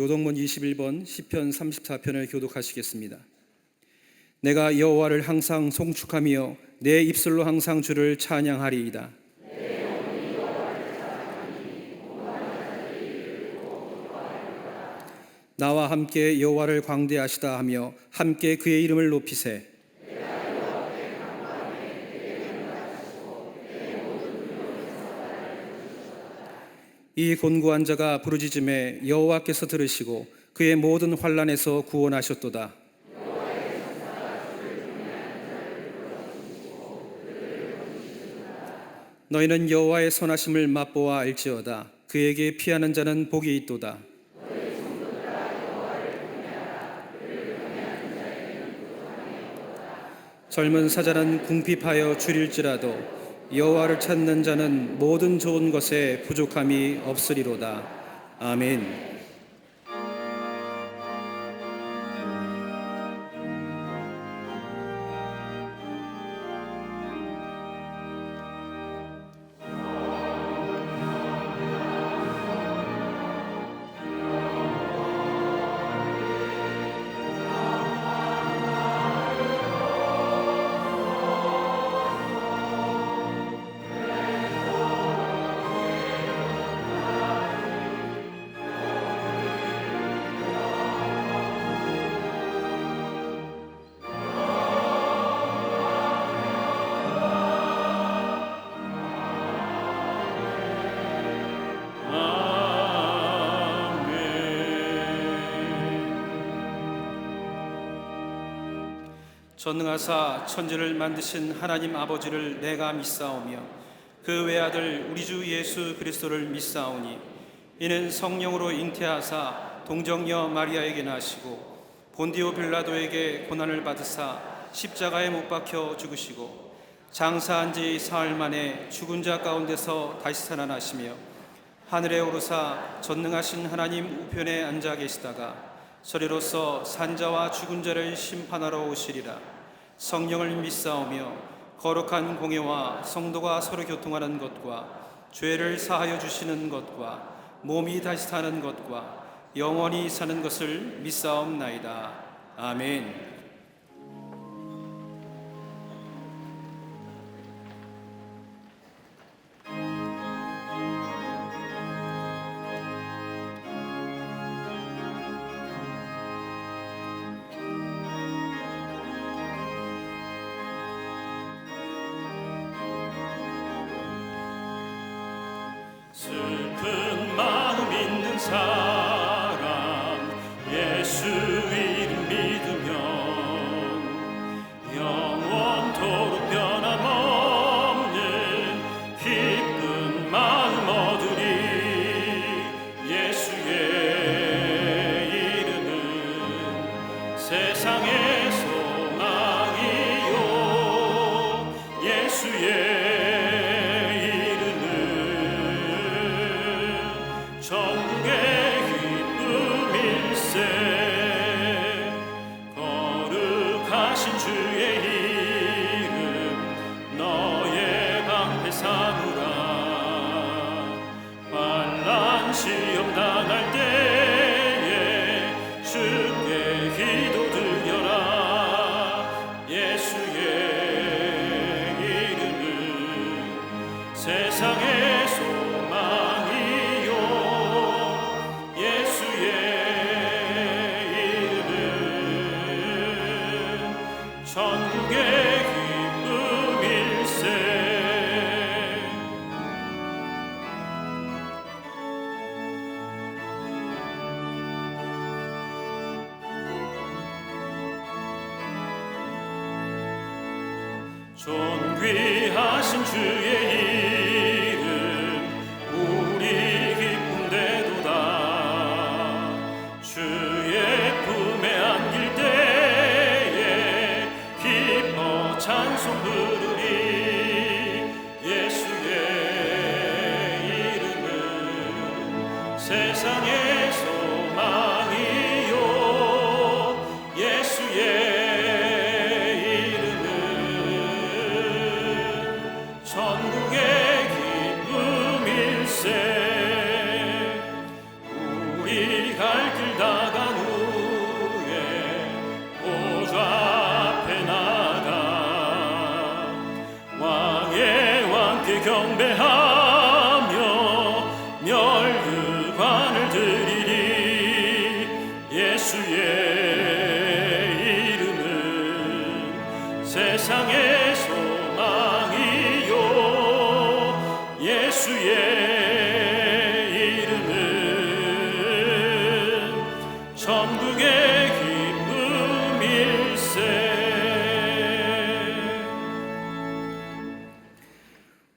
교독문 21번 시편 34편을 교독하시겠습니다. 내가 여호와를 항상 송축하며 내 입술로 항상 주를 찬양하리이다. 나와 함께 여호와를 광대하시다 하며 함께 그의 이름을 높이세. 이 곤고한 자가 부르짖음에 여호와께서 들으시고 그의 모든 환난에서 구원하셨도다. 너희는 여호와의 선하심을 맛보아 알지어다. 그에게 피하는 자는 복이 있도다. 젊은 사자는 궁핍하여 줄일지라도 여호와를 찾는 자는 모든 좋은 것에 부족함이 없으리로다. 아멘. 전능하사 천지를 만드신 하나님 아버지를 내가 믿사오며 그 외아들 우리 주 예수 그리스도를 믿사오니 이는 성령으로 잉태하사 동정녀 마리아에게 나시고 본디오 빌라도에게 고난을 받으사 십자가에 못 박혀 죽으시고 장사한 지 사흘 만에 죽은 자 가운데서 다시 살아나시며 하늘에 오르사 전능하신 하나님 우편에 앉아 계시다가 저리로서 산자와 죽은 자를 심판하러 오시리라. 성령을 믿사오며 거룩한 공예와 성도가 서로 교통하는 것과 죄를 사하여 주시는 것과 몸이 다시 사는 것과 영원히 사는 것을 믿사옵나이다. 아멘. 슬픈 마음 있는 사람 예수 이름 믿으면 영원토록 변함없는 기쁜 마음 얻으리. 예수의 이름은 세상의 소망이요 예수의 전국의 기쁨일세. 거룩하신 주의 이름 너의 방패 삼으라. 환난 시험 당할 때에 주께 기도드려라. 예수의 이름은 세상의 전국의 기쁨일세. 존귀하신 주의 이름 우리 기쁨 되도다. 주의 품에 안길 찬송 부르리. 예수의 이름은 세상의 소망이요 예수의 이름은 전국의 기쁨일세. 우리 갈 길 다 경배하며 멸류관을 드리리. 예수의 이름은 세상의 소망이요, 예수의 이름은 천국의 기쁨일세.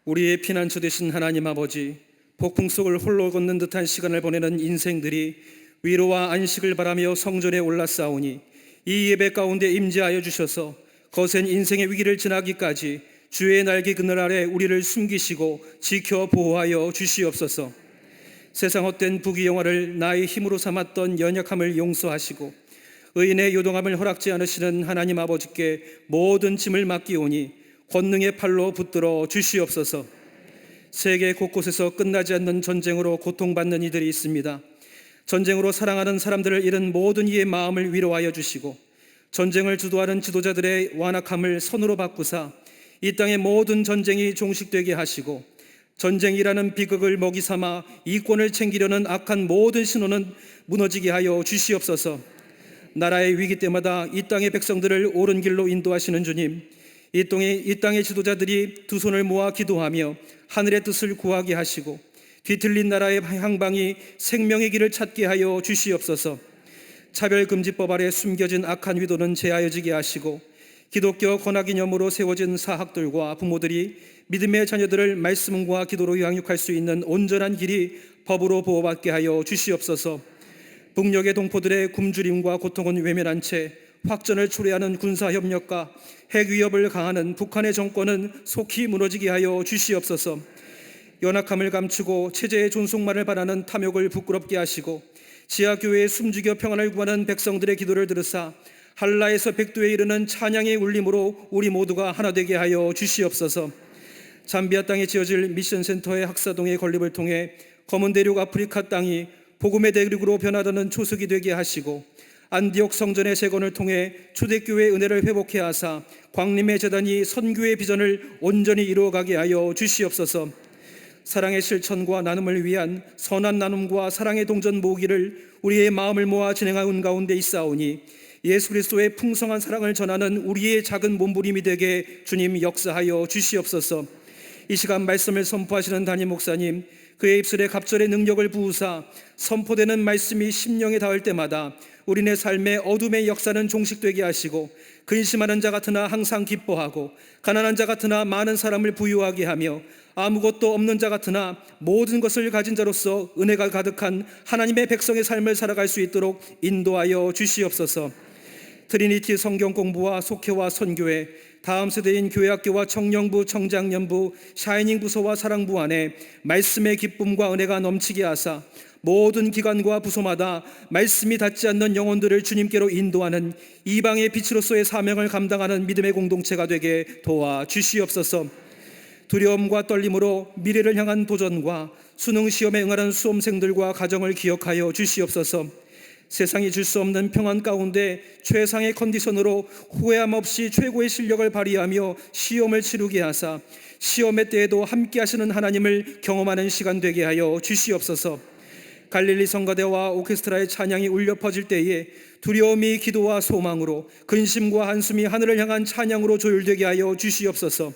우리의 피난처 되신 하나님 아버지, 폭풍 속을 홀로 걷는 듯한 시간을 보내는 인생들이 위로와 안식을 바라며 성전에 올라싸우니 이 예배 가운데 임재하여 주셔서 거센 인생의 위기를 지나기까지 주의 날개 그늘 아래 우리를 숨기시고 지켜 보호하여 주시옵소서. 세상 헛된 부귀영화를 나의 힘으로 삼았던 연약함을 용서하시고 의인의 요동함을 허락지 않으시는 하나님 아버지께 모든 짐을 맡기오니 권능의 팔로 붙들어 주시옵소서. 세계 곳곳에서 끝나지 않는 전쟁으로 고통받는 이들이 있습니다. 전쟁으로 사랑하는 사람들을 잃은 모든 이의 마음을 위로하여 주시고 전쟁을 주도하는 지도자들의 완악함을 선으로 바꾸사 이 땅의 모든 전쟁이 종식되게 하시고 전쟁이라는 비극을 먹이 삼아 이권을 챙기려는 악한 모든 신호는 무너지게 하여 주시옵소서. 나라의 위기 때마다 이 땅의 백성들을 옳은 길로 인도하시는 주님, 이 땅의 지도자들이 두 손을 모아 기도하며 하늘의 뜻을 구하게 하시고 뒤틀린 나라의 향방이 생명의 길을 찾게 하여 주시옵소서. 차별금지법 아래 숨겨진 악한 위도는 제하여지게 하시고 기독교 권학이념으로 세워진 사학들과 부모들이 믿음의 자녀들을 말씀과 기도로 양육할 수 있는 온전한 길이 법으로 보호받게 하여 주시옵소서. 북녘의 동포들의 굶주림과 고통은 외면한 채 확전을 초래하는 군사협력과 핵위협을 강하는 북한의 정권은 속히 무너지게 하여 주시옵소서. 연약함을 감추고 체제의 존속만을 바라는 탐욕을 부끄럽게 하시고 지하교회의 숨죽여 평안을 구하는 백성들의 기도를 들으사 한라에서 백두에 이르는 찬양의 울림으로 우리 모두가 하나 되게 하여 주시옵소서. 잠비아 땅에 지어질 미션센터의 학사동의 건립을 통해 검은 대륙 아프리카 땅이 복음의 대륙으로 변화되는 초석이 되게 하시고 안디옥 성전의 재건을 통해 초대교회의 은혜를 회복해 하사 광림의 재단이 선교의 비전을 온전히 이루어가게 하여 주시옵소서. 사랑의 실천과 나눔을 위한 선한 나눔과 사랑의 동전 모으기를 우리의 마음을 모아 진행하는 가운데 있사오니 예수 그리스도의 풍성한 사랑을 전하는 우리의 작은 몸부림이 되게 주님 역사하여 주시옵소서. 이 시간 말씀을 선포하시는 담임 목사님, 그의 입술에 갑절의 능력을 부으사 선포되는 말씀이 심령에 닿을 때마다 우리네 삶의 어둠의 역사는 종식되게 하시고 근심하는 자 같으나 항상 기뻐하고 가난한 자 같으나 많은 사람을 부유하게 하며 아무것도 없는 자 같으나 모든 것을 가진 자로서 은혜가 가득한 하나님의 백성의 삶을 살아갈 수 있도록 인도하여 주시옵소서. 트리니티 성경 공부와 속회와 선교회, 다음 세대인 교회학교와 청년부, 청장년부, 샤이닝 부서와 사랑부 안에 말씀의 기쁨과 은혜가 넘치게 하사 모든 기관과 부서마다 말씀이 닿지 않는 영혼들을 주님께로 인도하는 이방의 빛으로서의 사명을 감당하는 믿음의 공동체가 되게 도와 주시옵소서. 두려움과 떨림으로 미래를 향한 도전과 수능 시험에 응하는 수험생들과 가정을 기억하여 주시옵소서. 세상이 줄 수 없는 평안 가운데 최상의 컨디션으로 후회함 없이 최고의 실력을 발휘하며 시험을 치르게 하사 시험의 때에도 함께 하시는 하나님을 경험하는 시간 되게 하여 주시옵소서. 갈릴리 성가대와 오케스트라의 찬양이 울려 퍼질 때에 두려움이 기도와 소망으로, 근심과 한숨이 하늘을 향한 찬양으로 조율되게 하여 주시옵소서.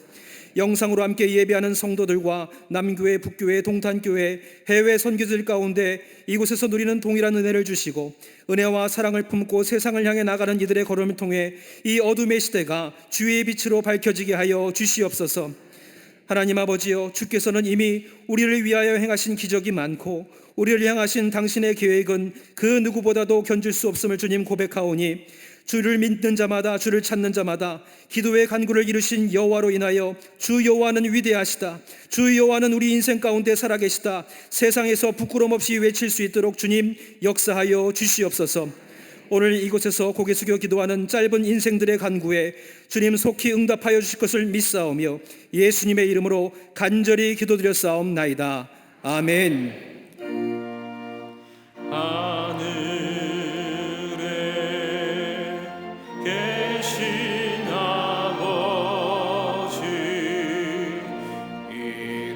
영상으로 함께 예배하는 성도들과 남교회, 북교회, 동탄교회, 해외 선교들 가운데 이곳에서 누리는 동일한 은혜를 주시고 은혜와 사랑을 품고 세상을 향해 나가는 이들의 걸음을 통해 이 어둠의 시대가 주의 빛으로 밝혀지게 하여 주시옵소서. 하나님 아버지여, 주께서는 이미 우리를 위하여 행하신 기적이 많고 우리를 향하신 당신의 계획은 그 누구보다도 견줄 수 없음을 주님 고백하오니 주를 믿는 자마다, 주를 찾는 자마다 기도의 간구를 이루신 여호와로 인하여 주 여호와는 위대하시다, 주 여호와는 우리 인생 가운데 살아계시다, 세상에서 부끄럼 없이 외칠 수 있도록 주님 역사하여 주시옵소서. 오늘 이곳에서 고개 숙여 기도하는 짧은 인생들의 간구에 주님 속히 응답하여 주실 것을 믿사오며 예수님의 이름으로 간절히 기도드렸사옵나이다. 아멘. 하늘에 계신 아버지, 이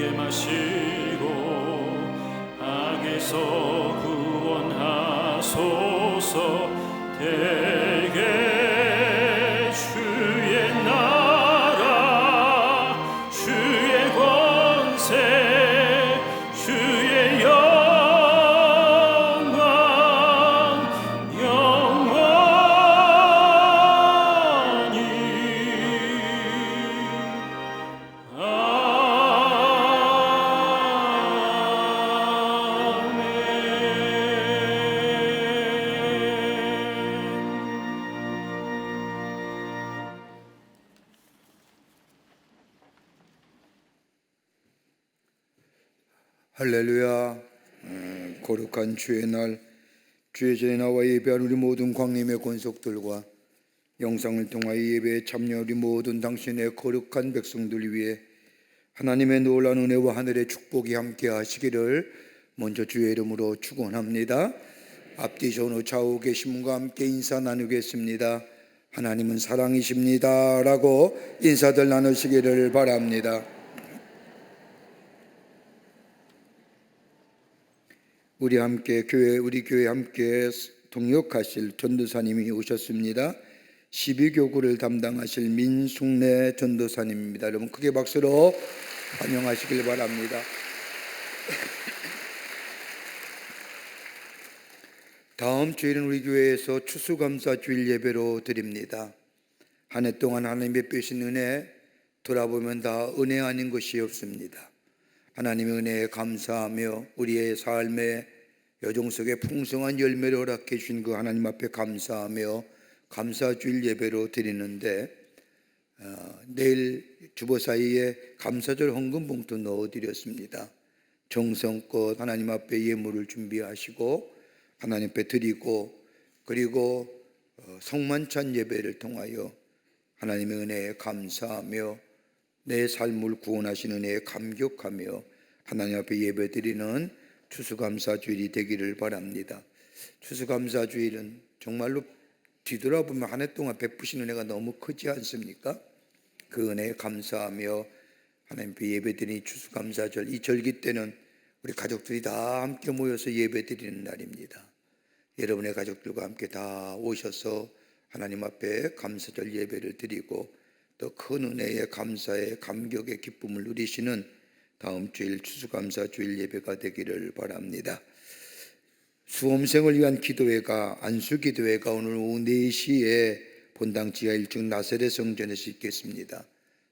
즐게 마시고 악에서 구원하소서. 대개 주의 나라 주의 권세 주의 영광 영원히 할렐루야. 거룩한 주의 날, 주의 전에 나와 예배한 우리 모든 광림의 권속들과 영상을 통하여 예배에 참여한 우리 모든 당신의 거룩한 백성들 위해 하나님의 놀라운 은혜와 하늘의 축복이 함께 하시기를 먼저 주의 이름으로 축원합니다. 앞뒤 전후 좌우 계신 분과 함께 인사 나누겠습니다. 하나님은 사랑이십니다 라고 인사들 나누시기를 바랍니다. 우리 교회 함께 동역하실 전도사님이 오셨습니다. 12교구를 담당하실 민숙래 전도사님입니다. 여러분 크게 박수로 환영하시길 바랍니다. 다음 주일은 우리 교회에서 추수감사주일 예배로 드립니다. 한 해 동안 하나님의 베푸신 은혜 돌아보면 다 은혜 아닌 것이 없습니다. 하나님의 은혜에 감사하며 우리의 삶의 여정 속에 풍성한 열매를 허락해 주신 그 하나님 앞에 감사하며 감사주일 예배로 드리는데 내일 주보 사이에 감사절 헌금 봉투 넣어드렸습니다. 정성껏 하나님 앞에 예물을 준비하시고 하나님 앞에 드리고 그리고 성만찬 예배를 통하여 하나님의 은혜에 감사하며 내 삶을 구원하시는 은혜에 감격하며 하나님 앞에 예배드리는 추수감사주일이 되기를 바랍니다. 추수감사주일은 정말로 뒤돌아보면 한 해 동안 베푸신 은혜가 너무 크지 않습니까? 그 은혜에 감사하며 하나님 앞에 예배드리는 추수감사절, 이 절기 때는 우리 가족들이 다 함께 모여서 예배드리는 날입니다. 여러분의 가족들과 함께 다 오셔서 하나님 앞에 감사절 예배를 드리고 또 큰 은혜의 감사의 감격의 기쁨을 누리시는 다음 주일 추수감사주일 예배가 되기를 바랍니다. 수험생을 위한 기도회가 안수기도회가 오늘 오후 4시에 본당 지하 1층 나세렛 성전에서 있겠습니다.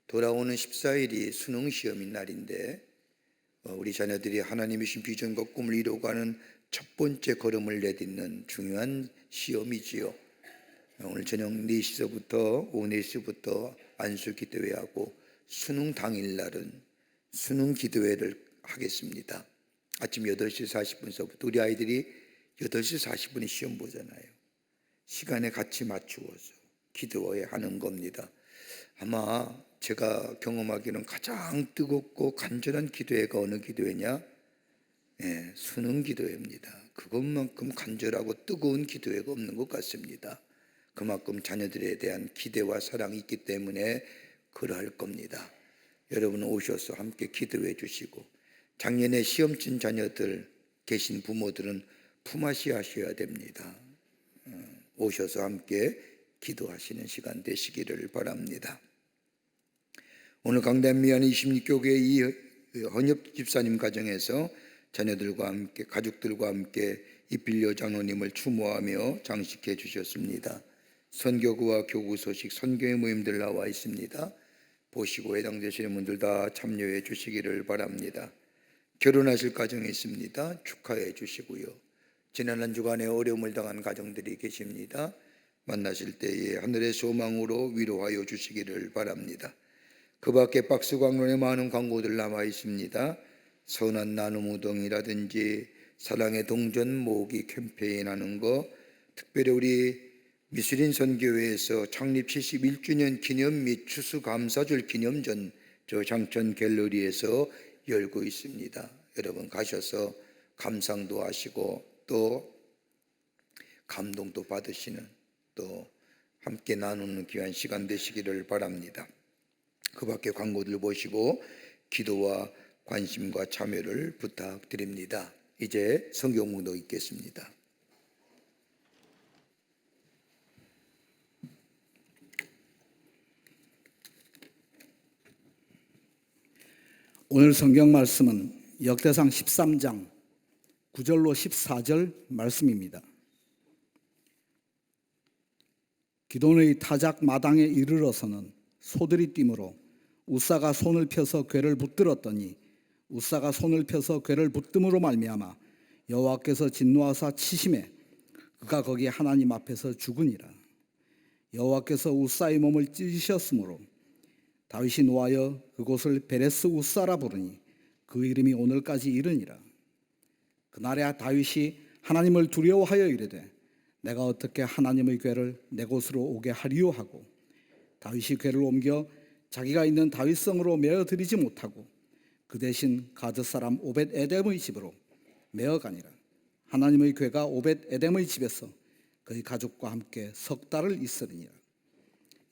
돌아오는 14일이 수능시험인 날인데 우리 자녀들이 하나님의 신 비전과 꿈을 이루어가는 첫 번째 걸음을 내딛는 중요한 시험이지요. 오늘 저녁 4시서부터 오후 4시부터 안수기도회하고 수능 당일날은 수능 기도회를 하겠습니다. 아침 8시 40분서부터 우리 아이들이 8시 40분에 시험 보잖아요. 시간에 같이 맞추어서 기도회 하는 겁니다. 아마 제가 경험하기로는 가장 뜨겁고 간절한 기도회가 어느 기도회냐? 수능 기도회입니다. 그것만큼 간절하고 뜨거운 기도회가 없는 것 같습니다. 그만큼 자녀들에 대한 기대와 사랑이 있기 때문에 그러할 겁니다. 여러분 오셔서 함께 기도해 주시고 작년에 시험 친 자녀들 계신 부모들은 품앗이 하셔야 됩니다. 오셔서 함께 기도하시는 시간 되시기를 바랍니다. 오늘 강단미안 26교회 이 헌협 집사님 가정에서 자녀들과 함께 가족들과 함께 이필려 장로님을 추모하며 장식해 주셨습니다. 선교구와 교구 소식 선교회 모임들 나와 있습니다. 보시고 해당되시는 분들 다 참여해 주시기를 바랍니다. 결혼하실 가정이 있습니다. 축하해 주시고요. 지난 한 주간에 어려움을 당한 가정들이 계십니다. 만나실 때에 하늘의 소망으로 위로하여 주시기를 바랍니다. 그 밖에 박스 광론에 많은 광고들 남아 있습니다. 선한 나눔 우동이라든지 사랑의 동전 모으기 캠페인 하는 거, 특별히 우리 미술인 선교회에서 창립 71주년 기념 및 추수감사절 기념전 저 장천 갤러리에서 열고 있습니다. 여러분 가셔서 감상도 하시고 또 감동도 받으시는 또 함께 나누는 귀한 시간 되시기를 바랍니다. 그 밖에 광고들 보시고 기도와 관심과 참여를 부탁드립니다. 이제 성경 묵독 읽겠습니다. 오늘 성경 말씀은 역대상 13장 9절로 14절 말씀입니다. 기돈의 타작 마당에 이르러서는 소들이 뛰므로 우사가 손을 펴서 궤를 붙들었더니 우사가 손을 펴서 궤를 붙듦으로 말미암아 여호와께서 진노하사 치심에 그가 거기 하나님 앞에서 죽으니라. 여호와께서 우사의 몸을 찢으셨으므로 다윗이 노하여 그곳을 베레스 우사라 부르니 그 이름이 오늘까지 이르니라. 그날에 다윗이 하나님을 두려워하여 이르되 내가 어떻게 하나님의 궤를 내 곳으로 오게 하리요 하고 다윗이 궤를 옮겨 자기가 있는 다윗성으로 메어 드리지 못하고 그 대신 가드 사람 오벳 에뎀의 집으로 메어 가니라. 하나님의 궤가 오벳 에뎀의 집에서 그의 가족과 함께 석 달을 있으리니라.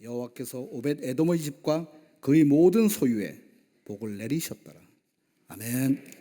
여호와께서 오벳 에돔의 집과 그의 모든 소유에 복을 내리셨더라. 아멘.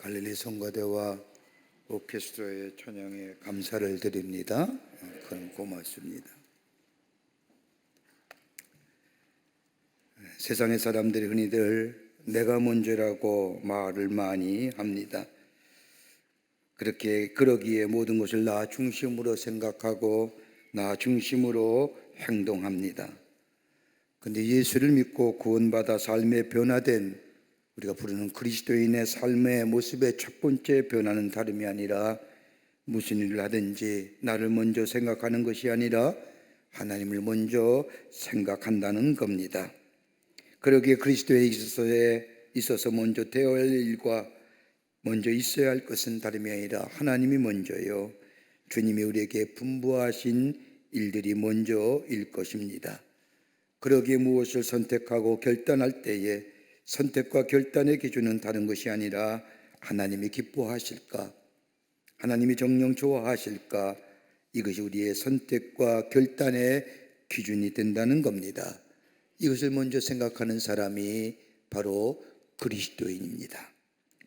갈릴리 성가대와 오케스트라의 찬양에 감사를 드립니다. 큰 고맙습니다. 세상의 사람들이 흔히들 내가 먼저라고 말을 많이 합니다. 그러기에 모든 것을 나 중심으로 생각하고 나 중심으로 행동합니다. 그런데 예수를 믿고 구원받아 삶의 변화된 우리가 부르는 그리스도인의 삶의 모습의 첫 번째 변화는 다름이 아니라 무슨 일을 하든지 나를 먼저 생각하는 것이 아니라 하나님을 먼저 생각한다는 겁니다. 그러기에 그리스도에 있어서 먼저 되어야 할 일과 먼저 있어야 할 것은 다름이 아니라 하나님이 먼저요, 주님이 우리에게 분부하신 일들이 먼저일 것입니다. 그러기에 무엇을 선택하고 결단할 때에 선택과 결단의 기준은 다른 것이 아니라 하나님이 기뻐하실까, 하나님이 정녕 좋아하실까, 이것이 우리의 선택과 결단의 기준이 된다는 겁니다. 이것을 먼저 생각하는 사람이 바로 그리스도인입니다.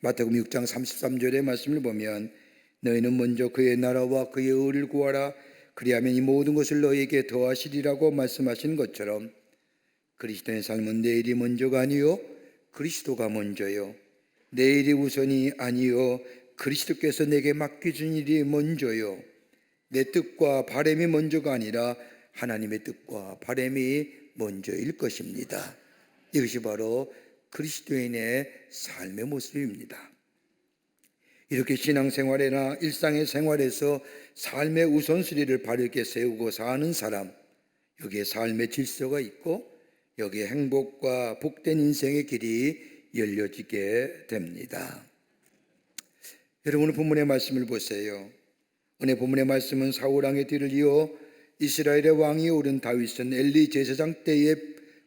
마태복음 6장 33절의 말씀을 보면 너희는 먼저 그의 나라와 그의 의를 구하라, 그리하면 이 모든 것을 너희에게 더하시리라고 말씀하신 것처럼 그리스도의 삶은 내일이 먼저가 아니요 그리스도가 먼저요, 내일이 우선이 아니요 그리스도께서 내게 맡겨준 일이 먼저요, 내 뜻과 바람이 먼저가 아니라 하나님의 뜻과 바람이 먼저일 것입니다. 이것이 바로 그리스도인의 삶의 모습입니다. 이렇게 신앙생활이나 일상의 생활에서 삶의 우선순위를 바르게 세우고 사는 사람, 여기에 삶의 질서가 있고 여기에 행복과 복된 인생의 길이 열려지게 됩니다. 여러분, 오늘 본문의 말씀을 보세요. 오늘 본문의 말씀은 사울왕의 뒤를 이어 이스라엘의 왕이 오른 다윗은 엘리 제사장 때의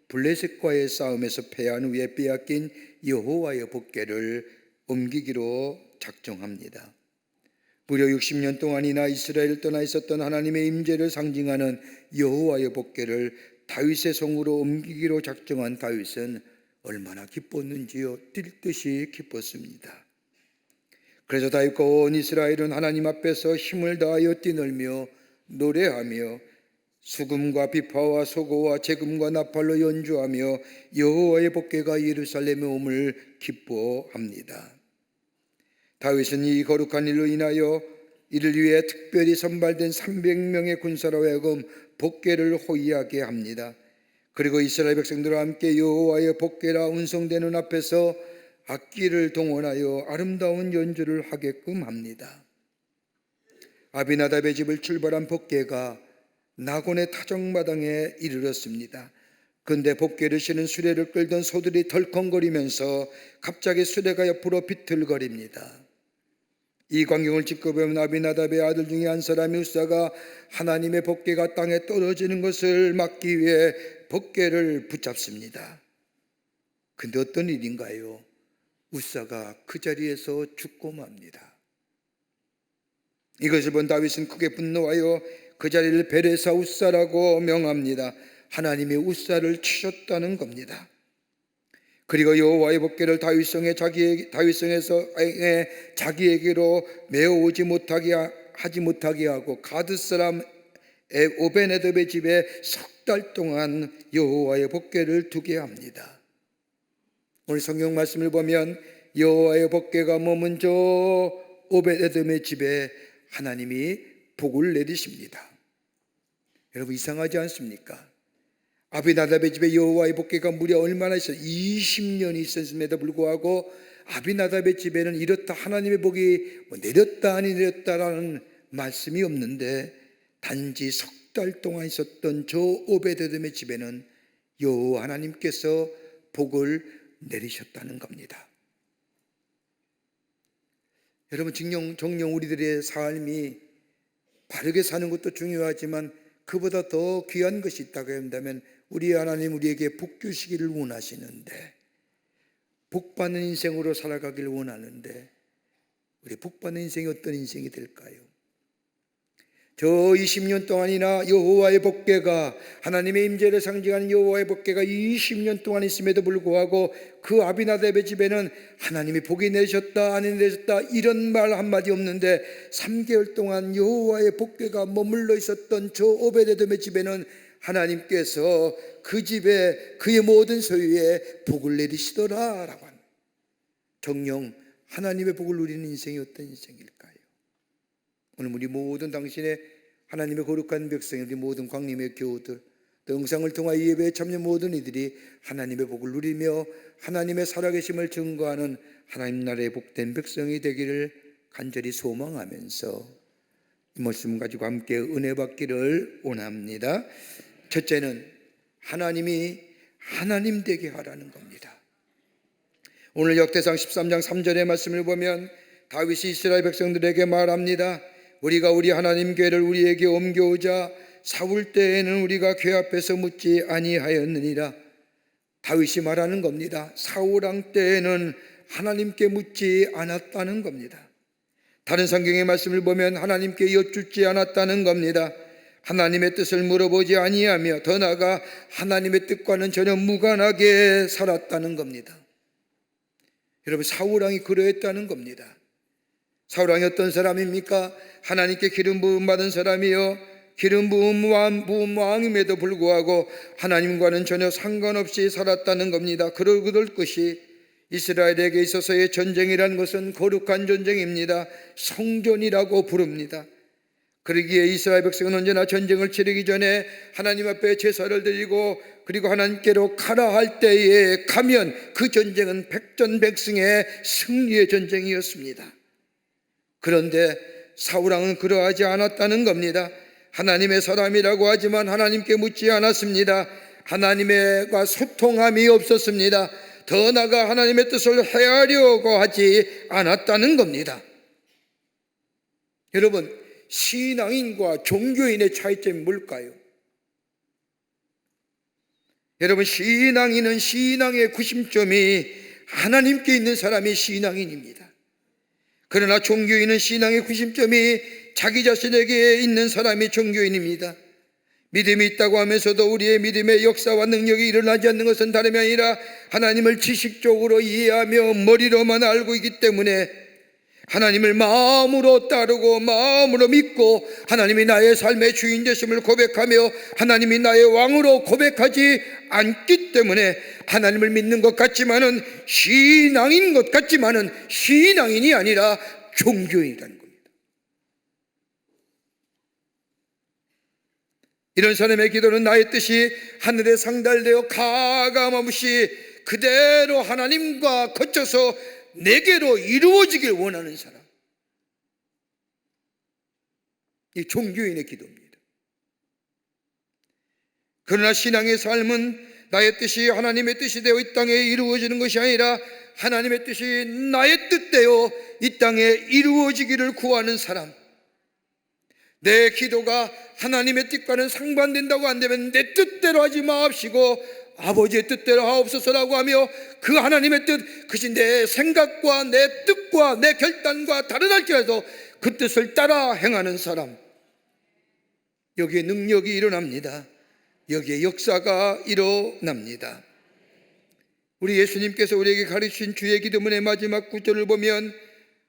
블레셋과의 싸움에서 패한 후에 빼앗긴 여호와의 복궤를 옮기기로 작정합니다. 무려 60년 동안이나 이스라엘을 떠나 있었던 하나님의 임재를 상징하는 여호와의 복궤를 다윗의 성으로 옮기기로 작정한 다윗은 얼마나 기뻤는지요. 뛸 듯이 기뻤습니다. 그래서 다윗과 온 이스라엘은 하나님 앞에서 힘을 다하여 뛰놀며 노래하며 수금과 비파와 소고와 제금과 나팔로 연주하며 여호와의 복궤가 예루살렘에 옴을 기뻐합니다. 다윗은 이 거룩한 일로 인하여 이를 위해 특별히 선발된 300명의 군사로 하여금 복궤를 호위하게 합니다. 그리고 이스라엘 백성들과 함께 여호와의 복궤라 운송되는 앞에서 악기를 동원하여 아름다운 연주를 하게끔 합니다. 아비나답의 집을 출발한 복궤가 나곤의 타작마당에 이르렀습니다. 그런데 복궤를 실은 수레를 끌던 소들이 덜컹거리면서 갑자기 수레가 옆으로 비틀거립니다. 이 광경을 지켜보면 아비나답의 아들 중에 한 사람이 우사가 하나님의 복궤가 땅에 떨어지는 것을 막기 위해 복궤를 붙잡습니다. 근데 어떤 일인가요? 우사가 그 자리에서 죽고 맙니다. 이것을 본 다윗은 크게 분노하여 그 자리를 베레사 우사라고 명합니다. 하나님이 우사를 치셨다는 겁니다. 그리고 여호와의 복궤를 다윗성에서 자기에게로 메어오지 하지 못하게 하고 가드 사람 오베네덥의 집에 석 달 동안 여호와의 복궤를 두게 합니다. 오늘 성경 말씀을 보면 여호와의 복궤가 머문 저 오베네돔의 집에 하나님이 복을 내리십니다. 여러분, 이상하지 않습니까? 아비나답의 집에 여호와의 복궤가 무려 얼마나 있어요? 20년이 있었음에도 불구하고 아비나답의 집에는 이렇다 하나님의 복이 내렸다 아니 내렸다라는 말씀이 없는데 단지 석 달 동안 있었던 저 오베데돔의 집에는 여호와 하나님께서 복을 내리셨다는 겁니다. 여러분, 정녕 우리들의 삶이 바르게 사는 것도 중요하지만 그보다 더 귀한 것이 있다고 한다면 우리 하나님 우리에게 복 주시기를 원하시는데, 복 받는 인생으로 살아가기를 원하는데 우리 복 받는 인생이 어떤 인생이 될까요? 저 20년 동안이나 여호와의 복궤가, 하나님의 임재를 상징하는 여호와의 복궤가 20년 동안 있음에도 불구하고 그 아비나답의 집에는 하나님이 복이 내셨다 안 내셨다 이런 말 한마디 없는데 3개월 동안 여호와의 복궤가 머물러 있었던 저 오베데돔의 집에는 하나님께서 그 집에 그의 모든 소유에 복을 내리시더라라고 합니다. 정녕 하나님의 복을 누리는 인생이 어떤 인생일까요? 오늘 우리 모든 당신의 하나님의 거룩한 백성이, 우리 모든 광림의 교우들, 또 영상을 통하여 예배에 참여한 모든 이들이 하나님의 복을 누리며 하나님의 살아계심을 증거하는 하나님 나라의 복된 백성이 되기를 간절히 소망하면서 이 말씀 가지고 함께 은혜 받기를 원합니다. 첫째는 하나님이 하나님 되게 하라는 겁니다. 오늘 역대상 13장 3절의 말씀을 보면 다윗이 이스라엘 백성들에게 말합니다. 우리가 우리 하나님 궤를 우리에게 옮겨오자 사울 때에는 우리가 궤 앞에서 묻지 아니하였느니라. 다윗이 말하는 겁니다. 사울 왕 때에는 하나님께 묻지 않았다는 겁니다. 다른 성경의 말씀을 보면 하나님께 여쭙지 않았다는 겁니다. 하나님의 뜻을 물어보지 아니하며 더 나아가 하나님의 뜻과는 전혀 무관하게 살았다는 겁니다. 여러분, 사울 왕이 그러했다는 겁니다. 사울 왕이 어떤 사람입니까? 하나님께 기름 부음 받은 사람이요, 기름 부음 왕임에도 불구하고 하나님과는 전혀 상관없이 살았다는 겁니다. 그럴 것이 이스라엘에게 있어서의 전쟁이라는 것은 거룩한 전쟁입니다. 성전이라고 부릅니다. 그러기에 이스라엘 백성은 언제나 전쟁을 치르기 전에 하나님 앞에 제사를 드리고 그리고 하나님께로 가라 할 때에 가면 그 전쟁은 백전백승의 승리의 전쟁이었습니다. 그런데 사울 왕은 그러하지 않았다는 겁니다. 하나님의 사람이라고 하지만 하나님께 묻지 않았습니다. 하나님과 소통함이 없었습니다. 더 나아가 하나님의 뜻을 헤아려고 하지 않았다는 겁니다. 여러분, 신앙인과 종교인의 차이점이 뭘까요? 여러분, 신앙인은 신앙의 구심점이 하나님께 있는 사람이 신앙인입니다. 그러나 종교인은 신앙의 구심점이 자기 자신에게 있는 사람이 종교인입니다. 믿음이 있다고 하면서도 우리의 믿음의 역사와 능력이 일어나지 않는 것은 다름이 아니라 하나님을 지식적으로 이해하며 머리로만 알고 있기 때문에 하나님을 마음으로 따르고 마음으로 믿고 하나님이 나의 삶의 주인 되심을 고백하며 하나님이 나의 왕으로 고백하지 않기 때문에 하나님을 믿는 것 같지만은 신앙인 것 같지만은 신앙인이 아니라 종교인이라는 겁니다. 이런 사람의 기도는 나의 뜻이 하늘에 상달되어 가감없이 그대로 하나님과 거쳐서 내게로 이루어지길 원하는 사람, 이 종교인의 기도입니다. 그러나 신앙의 삶은 나의 뜻이 하나님의 뜻이 되어 이 땅에 이루어지는 것이 아니라 하나님의 뜻이 나의 뜻되어 이 땅에 이루어지기를 구하는 사람, 내 기도가 하나님의 뜻과는 상반된다고 한다면 내 뜻대로 하지 마옵시고 아버지의 뜻대로 하옵소서라고 하며 그 하나님의 뜻, 그것이 내 생각과 내 뜻과 내 결단과 다르달지라도 그 뜻을 따라 행하는 사람, 여기에 능력이 일어납니다. 여기에 역사가 일어납니다. 우리 예수님께서 우리에게 가르친 주의 기도문의 마지막 구절을 보면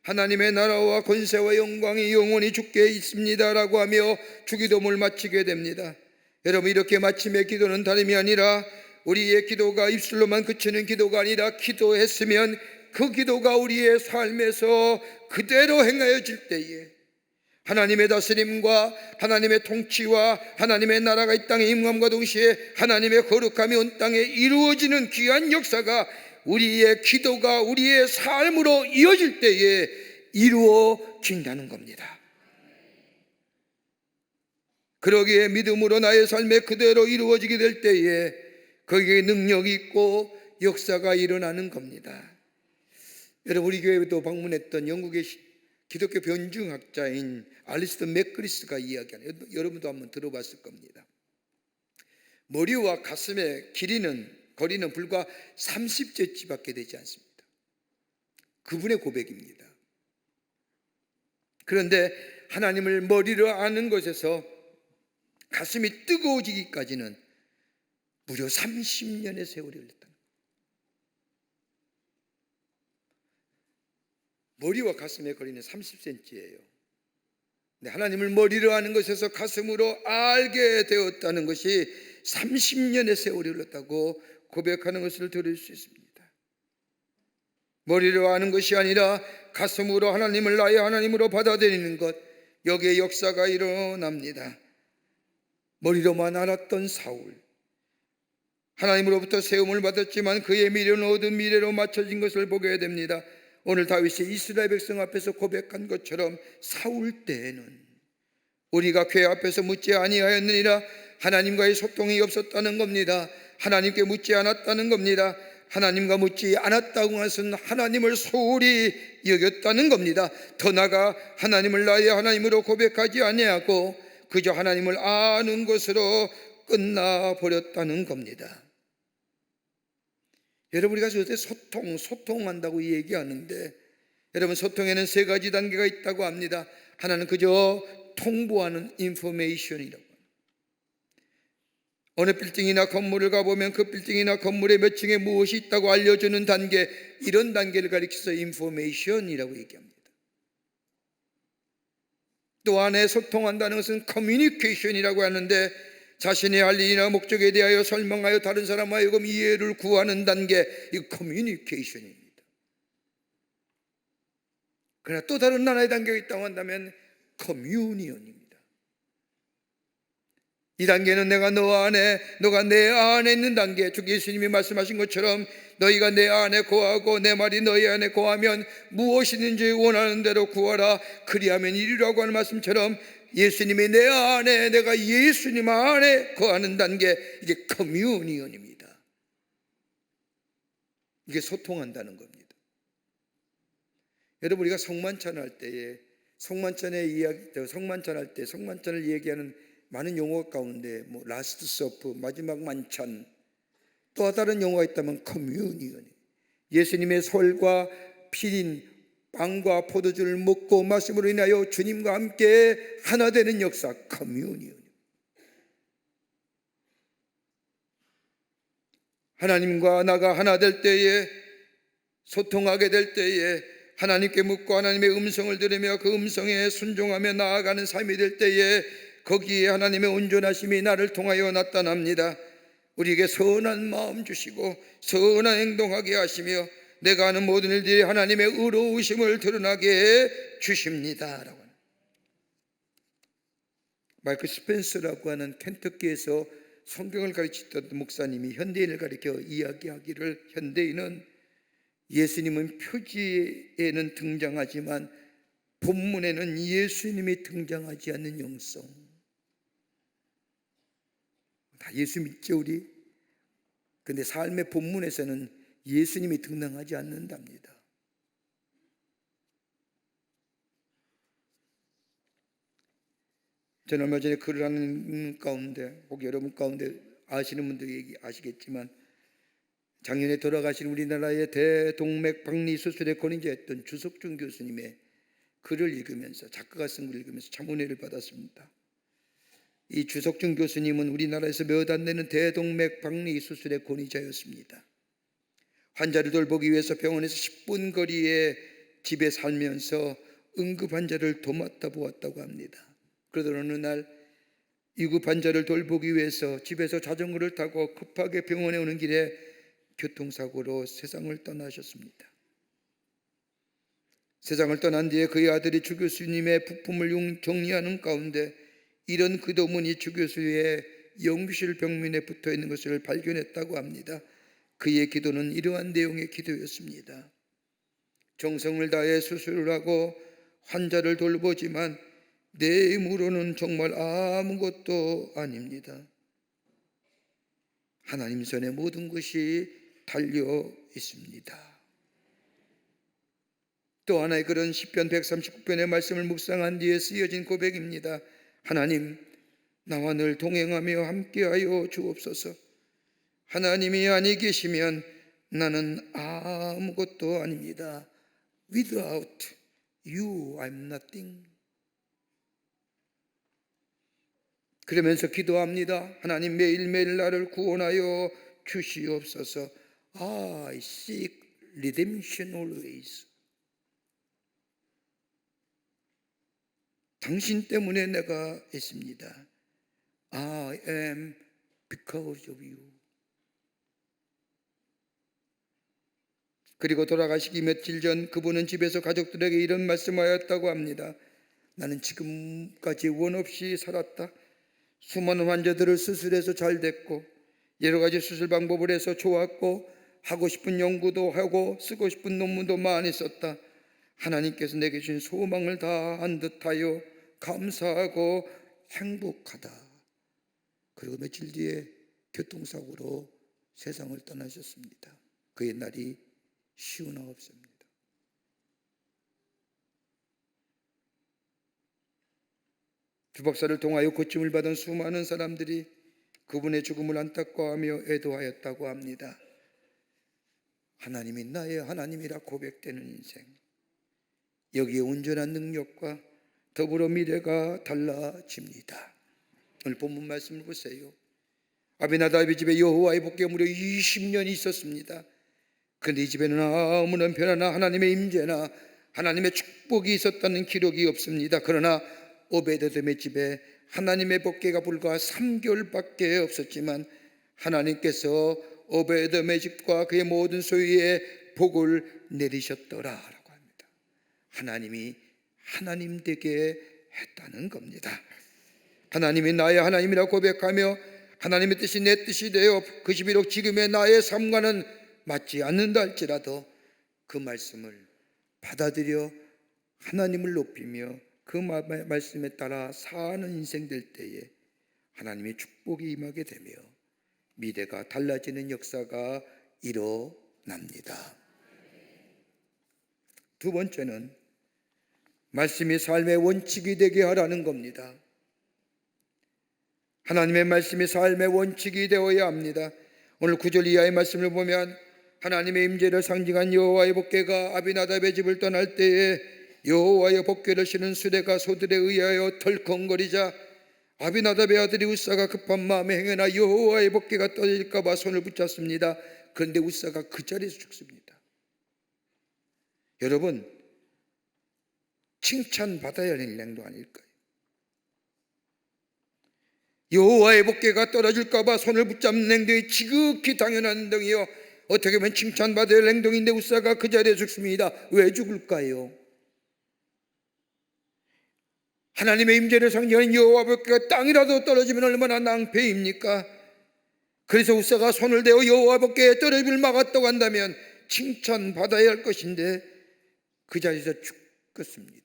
하나님의 나라와 권세와 영광이 영원히 주께 있습니다 라고 하며 주기도문을 마치게 됩니다. 여러분, 이렇게 마침의 기도는 다름이 아니라 우리의 기도가 입술로만 그치는 기도가 아니라 기도했으면 그 기도가 우리의 삶에서 그대로 행하여질 때에 하나님의 다스림과 하나님의 통치와 하나님의 나라가 이 땅에 임함과 동시에 하나님의 거룩함이 온 땅에 이루어지는 귀한 역사가 우리의 기도가 우리의 삶으로 이어질 때에 이루어진다는 겁니다. 그러기에 믿음으로 나의 삶에 그대로 이루어지게 될 때에 거기에 능력이 있고 역사가 일어나는 겁니다. 여러분, 우리 교회도 방문했던 영국의 기독교 변증학자인 알리스터 맥그리스가 이야기하는, 여러분도 한번 들어봤을 겁니다. 머리와 가슴의 거리는 불과 30cm밖에 되지 않습니다. 그분의 고백입니다. 그런데 하나님을 머리로 아는 것에서 가슴이 뜨거워지기까지는 무려 30년의 세월이 걸렸다. 머리와 가슴의 거리는 30cm예요. 하나님을 머리로 아는 것에서 가슴으로 알게 되었다는 것이 30년의 세월이 흘렀다고 고백하는 것을 들을 수 있습니다. 머리로 아는 것이 아니라 가슴으로 하나님을 나의 하나님으로 받아들이는 것, 여기에 역사가 일어납니다. 머리로만 알았던 사울, 하나님으로부터 세움을 받았지만 그의 미래는 어두운 미래로 맞춰진 것을 보게 됩니다. 오늘 다윗이 이스라엘 백성 앞에서 고백한 것처럼 사울 때에는 우리가 궤 앞에서 묻지 아니하였느니라. 하나님과의 소통이 없었다는 겁니다. 하나님께 묻지 않았다는 겁니다. 하나님과 묻지 않았다고 하는 것은 하나님을 소홀히 여겼다는 겁니다. 더 나아가 하나님을 나의 하나님으로 고백하지 아니하고 그저 하나님을 아는 것으로 끝나버렸다는 겁니다. 여러분, 우리가 요새 소통한다고 얘기하는데, 여러분, 소통에는 세 가지 단계가 있다고 합니다. 하나는 그저 통보하는 인포메이션이라고. 어느 빌딩이나 건물을 가보면 그 빌딩이나 건물의 몇 층에 무엇이 있다고 알려주는 단계, 이런 단계를 가리켜서 인포메이션이라고 얘기합니다. 또 안에 소통한다는 것은 커뮤니케이션이라고 하는데, 자신의 할 일이나 목적에 대하여 설명하여 다른 사람과 하여금 이해를 구하는 단계, 이 커뮤니케이션입니다. 그러나 또 다른 하나의 단계가 있다고 한다면 커뮤니언입니다. 이 단계는 내가 너 안에, 너가 내 안에 있는 단계. 주 예수님이 말씀하신 것처럼 너희가 내 안에 거하고 내 말이 너희 안에 거하면 무엇이든지 원하는 대로 구하라 그리하면 이리라고 하는 말씀처럼, 예수님이 내 안에, 내가 예수님 안에 거하는 단계, 이게 커뮤니언입니다. 이게 소통한다는 겁니다. 여러분, 우리가 성만찬 할 때에, 성만찬할 때 성만찬을 얘기하는 많은 용어 가운데 라스트 서프, 마지막 만찬, 또 다른 용어가 있다면 커뮤니언. 예수님의 솔과 피린 빵과 포도주를 먹고 마심으로 인하여 주님과 함께 하나 되는 역사, 커뮤니언. 하나님과 나가 하나 될 때에, 소통하게 될 때에, 하나님께 묻고 하나님의 음성을 들으며 그 음성에 순종하며 나아가는 삶이 될 때에, 거기에 하나님의 온전하심이 나를 통하여 나타납니다. 우리에게 선한 마음 주시고 선한 행동하게 하시며 내가 하는 모든 일들이 하나님의 의로우심을 드러나게 해 주십니다. 마이크 스펜서라고 하는 켄터키에서 성경을 가르치던 목사님이 현대인을 가리켜 이야기하기를, 현대인은 예수님은 표지에는 등장하지만 본문에는 예수님이 등장하지 않는 영성. 다 예수 믿죠 우리? 근데 삶의 본문에서는 예수님이 등장하지 않는답니다. 저는 얼마 전에 글을 하는 가운데, 혹 여러분 가운데 아시는 분들이 아시겠지만, 작년에 돌아가신 우리나라의 대동맥 박리 수술의 권위자였던 주석준 교수님의 글을 읽으면서, 작가가 쓴 글을 읽으면서 참 은혜를 받았습니다. 이 주석준 교수님은 우리나라에서 몇 안 되는 대동맥 박리 수술의 권위자였습니다. 환자를 돌보기 위해서 병원에서 10분 거리에 집에 살면서 응급 환자를 도맡아 보았다고 합니다. 그러던 어느 날 위급 환자를 돌보기 위해서 집에서 자전거를 타고 급하게 병원에 오는 길에 교통사고로 세상을 떠나셨습니다. 세상을 떠난 뒤에 그의 아들이 주 교수님의 부품을 정리하는 가운데 이런 기도문이 주 교수의 영구실 벽면에 붙어 있는 것을 발견했다고 합니다. 그의 기도는 이러한 내용의 기도였습니다. 정성을 다해 수술을 하고 환자를 돌보지만 내 힘으로는 정말 아무것도 아닙니다. 하나님 손에 모든 것이 달려 있습니다. 또 하나의 그런 시편 139편의 말씀을 묵상한 뒤에 쓰여진 고백입니다. 하나님, 나와 늘 동행하며 함께하여 주옵소서. 하나님이 아니 계시면 나는 아무것도 아닙니다. Without you, I'm nothing. 그러면서 기도합니다. 하나님, 매일매일 나를 구원하여 주시옵소서. I seek redemption always. 당신 때문에 내가 있습니다. I am because of you. 그리고 돌아가시기 며칠 전 그분은 집에서 가족들에게 이런 말씀하였다고 합니다. 나는 지금까지 원 없이 살았다. 수많은 환자들을 수술해서 잘 됐고 여러 가지 수술 방법을 해서 좋았고 하고 싶은 연구도 하고 쓰고 싶은 논문도 많이 썼다. 하나님께서 내게 주신 소망을 다한 듯하여 감사하고 행복하다. 그리고 며칠 뒤에 교통사고로 세상을 떠나셨습니다. 그의 날이 쉬우나없습니다. 주박사를 통하여 고침을 받은 수많은 사람들이 그분의 죽음을 안타까워하며 애도하였다고 합니다. 하나님이 나의 하나님이라 고백되는 인생, 여기에 온전한 능력과 더불어 미래가 달라집니다. 오늘 본문 말씀을 보세요. 아비나답의 집에 여호와의 복궤가 무려 20년이 있었습니다. 그런데 이 집에는 아무런 변화나 하나님의 임재나 하나님의 축복이 있었다는 기록이 없습니다. 그러나 오베드돔의 집에 하나님의 복궤가 불과 3개월밖에 없었지만 하나님께서 오베드돔의 집과 그의 모든 소유에 복을 내리셨더라라고 합니다. 하나님이 하나님 되게 했다는 겁니다. 하나님이 나의 하나님이라 고백하며 하나님의 뜻이 내 뜻이 되어 그것이 비록 지금의 나의 삶과는 맞지 않는다 할지라도 그 말씀을 받아들여 하나님을 높이며 그 말씀에 따라 사는 인생 될 때에 하나님의 축복이 임하게 되며 미래가 달라지는 역사가 일어납니다. 두 번째는 말씀이 삶의 원칙이 되게 하라는 겁니다. 하나님의 말씀이 삶의 원칙이 되어야 합니다. 오늘 9절 이하의 말씀을 보면 하나님의 임재를 상징한 여호와의 복궤가 아비나답의 집을 떠날 때에 여호와의 복궤를 실은 수레가 소들에 의하여 덜컹거리자 아비나답의 아들이 우사가 급한 마음에 행하나 여호와의 복궤가 떨어질까 봐 손을 붙잡습니다. 그런데 우사가 그 자리에서 죽습니다. 여러분, 칭찬받아야 할 행동 아닐까요? 여호와의 복궤가 떨어질까 봐 손을 붙잡는 행동이 지극히 당연한 행동이요, 어떻게 보면 칭찬받아야 할 행동인데 우사가 그 자리에 죽습니다. 왜 죽을까요? 하나님의 임재를 상징하는 여호와 복궤가 땅이라도 떨어지면 얼마나 낭패입니까? 그래서 우사가 손을 대어 여호와 복궤에 떨어짐을 막았다고 한다면 칭찬받아야 할 것인데 그 자리에서 죽었습니다.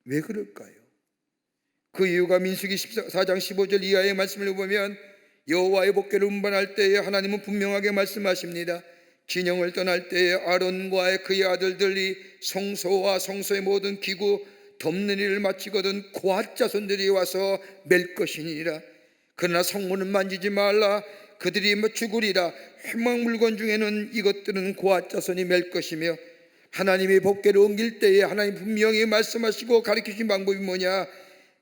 왜 그럴까요? 그 이유가 민수기 14장 15절 이하의 말씀을 보면 여호와의 복궤를 운반할 때에 하나님은 분명하게 말씀하십니다. 진영을 떠날 때에 아론과 그의 아들들이 성소와 성소의 모든 기구 덮는 일을 마치거든 고앗 자손들이 와서 맬 것이니라. 그러나 성문은 만지지 말라. 그들이 죽으리라. 회막 물건 중에는 이것들은 고앗 자손이 맬 것이며, 하나님의 복궤를 옮길 때에 하나님 분명히 말씀하시고 가르치신 방법이 뭐냐?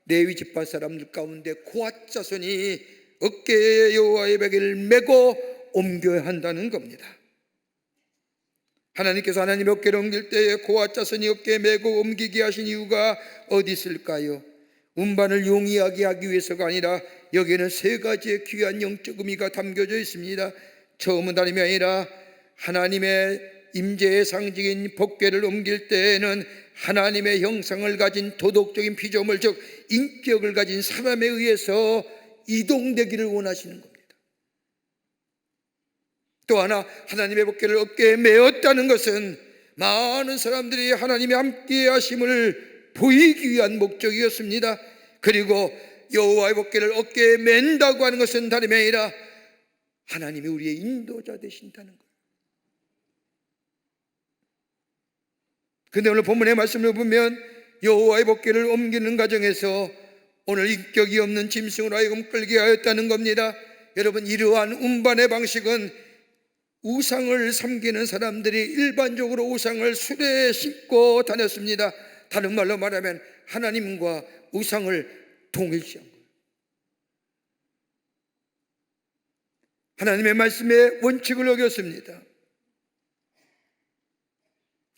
레위 지파 사람들 가운데 고앗 자손이 어깨에 여호와의 복궤를 메고 옮겨야 한다는 겁니다. 하나님께서 하나님의 어깨를 옮길 때에 고앗 자손이 어깨에 메고 옮기게 하신 이유가 어디 있을까요? 운반을 용이하게 하기 위해서가 아니라 여기에는 세 가지의 귀한 영적 의미가 담겨져 있습니다. 처음은 다름이 아니라 하나님의 임재의 상징인 복궤를 옮길 때에는 하나님의 형상을 가진 도덕적인 피조물, 즉 인격을 가진 사람에 의해서 이동되기를 원하시는 겁니다. 또 하나, 하나님의 복궤를 어깨에 메었다는 것은 많은 사람들이 하나님의 함께 하심을 보이기 위한 목적이었습니다. 그리고 여호와의 복궤를 어깨에 맨다고 하는 것은 다름이 아니라 하나님이 우리의 인도자 되신다는 거예요. 그런데 오늘 본문의 말씀을 보면 여호와의 복궤를 옮기는 과정에서 오늘 인격이 없는 짐승으로 하여금 끌게 하였다는 겁니다. 여러분, 이러한 운반의 방식은 우상을 섬기는 사람들이 일반적으로 우상을 수레에 싣고 다녔습니다. 다른 말로 말하면 하나님과 우상을 동일시한 거예요. 하나님의 말씀에 원칙을 어겼습니다.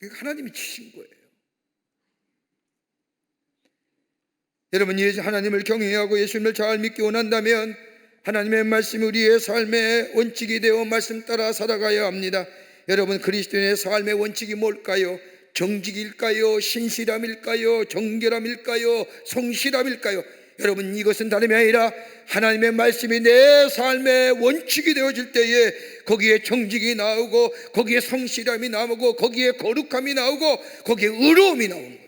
하나님이 치신 거예요. 여러분, 하나님을 경외하고 예수님을 잘 믿기 원한다면 하나님의 말씀이 우리의 삶의 원칙이 되어 말씀 따라 살아가야 합니다. 여러분, 그리스도인의 삶의 원칙이 뭘까요? 정직일까요? 신실함일까요? 정결함일까요? 성실함일까요? 여러분, 이것은 다름이 아니라 하나님의 말씀이 내 삶의 원칙이 되어질 때에 거기에 정직이 나오고, 거기에 성실함이 나오고, 거기에 거룩함이 나오고, 거기에 의로움이 나오는 거예요.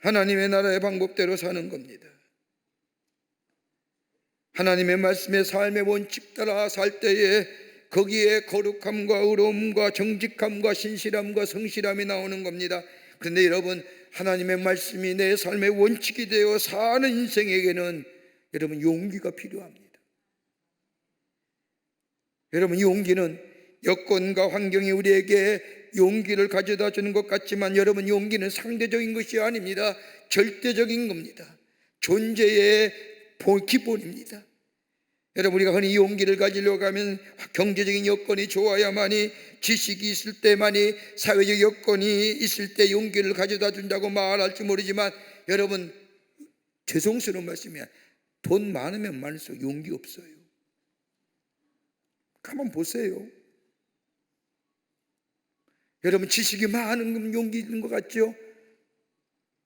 하나님의 나라의 방법대로 사는 겁니다. 하나님의 말씀의 삶의 원칙 따라 살 때에 거기에 거룩함과 의로움과 정직함과 신실함과 성실함이 나오는 겁니다. 그런데 여러분, 하나님의 말씀이 내 삶의 원칙이 되어 사는 인생에게는 여러분 용기가 필요합니다. 여러분, 용기는 여건과 환경이 우리에게 용기를 가져다 주는 것 같지만, 여러분, 용기는 상대적인 것이 아닙니다. 절대적인 겁니다. 존재의 기본입니다. 여러분, 우리가 흔히 용기를 가지려고 하면 경제적인 여건이 좋아야만이, 지식이 있을 때만이, 사회적 여건이 있을 때 용기를 가져다 준다고 말할지 모르지만, 여러분, 죄송스러운 말씀이야. 돈 많으면 많을수록 용기 없어요. 가만 보세요. 여러분, 지식이 많은 건 용기 있는 것 같죠?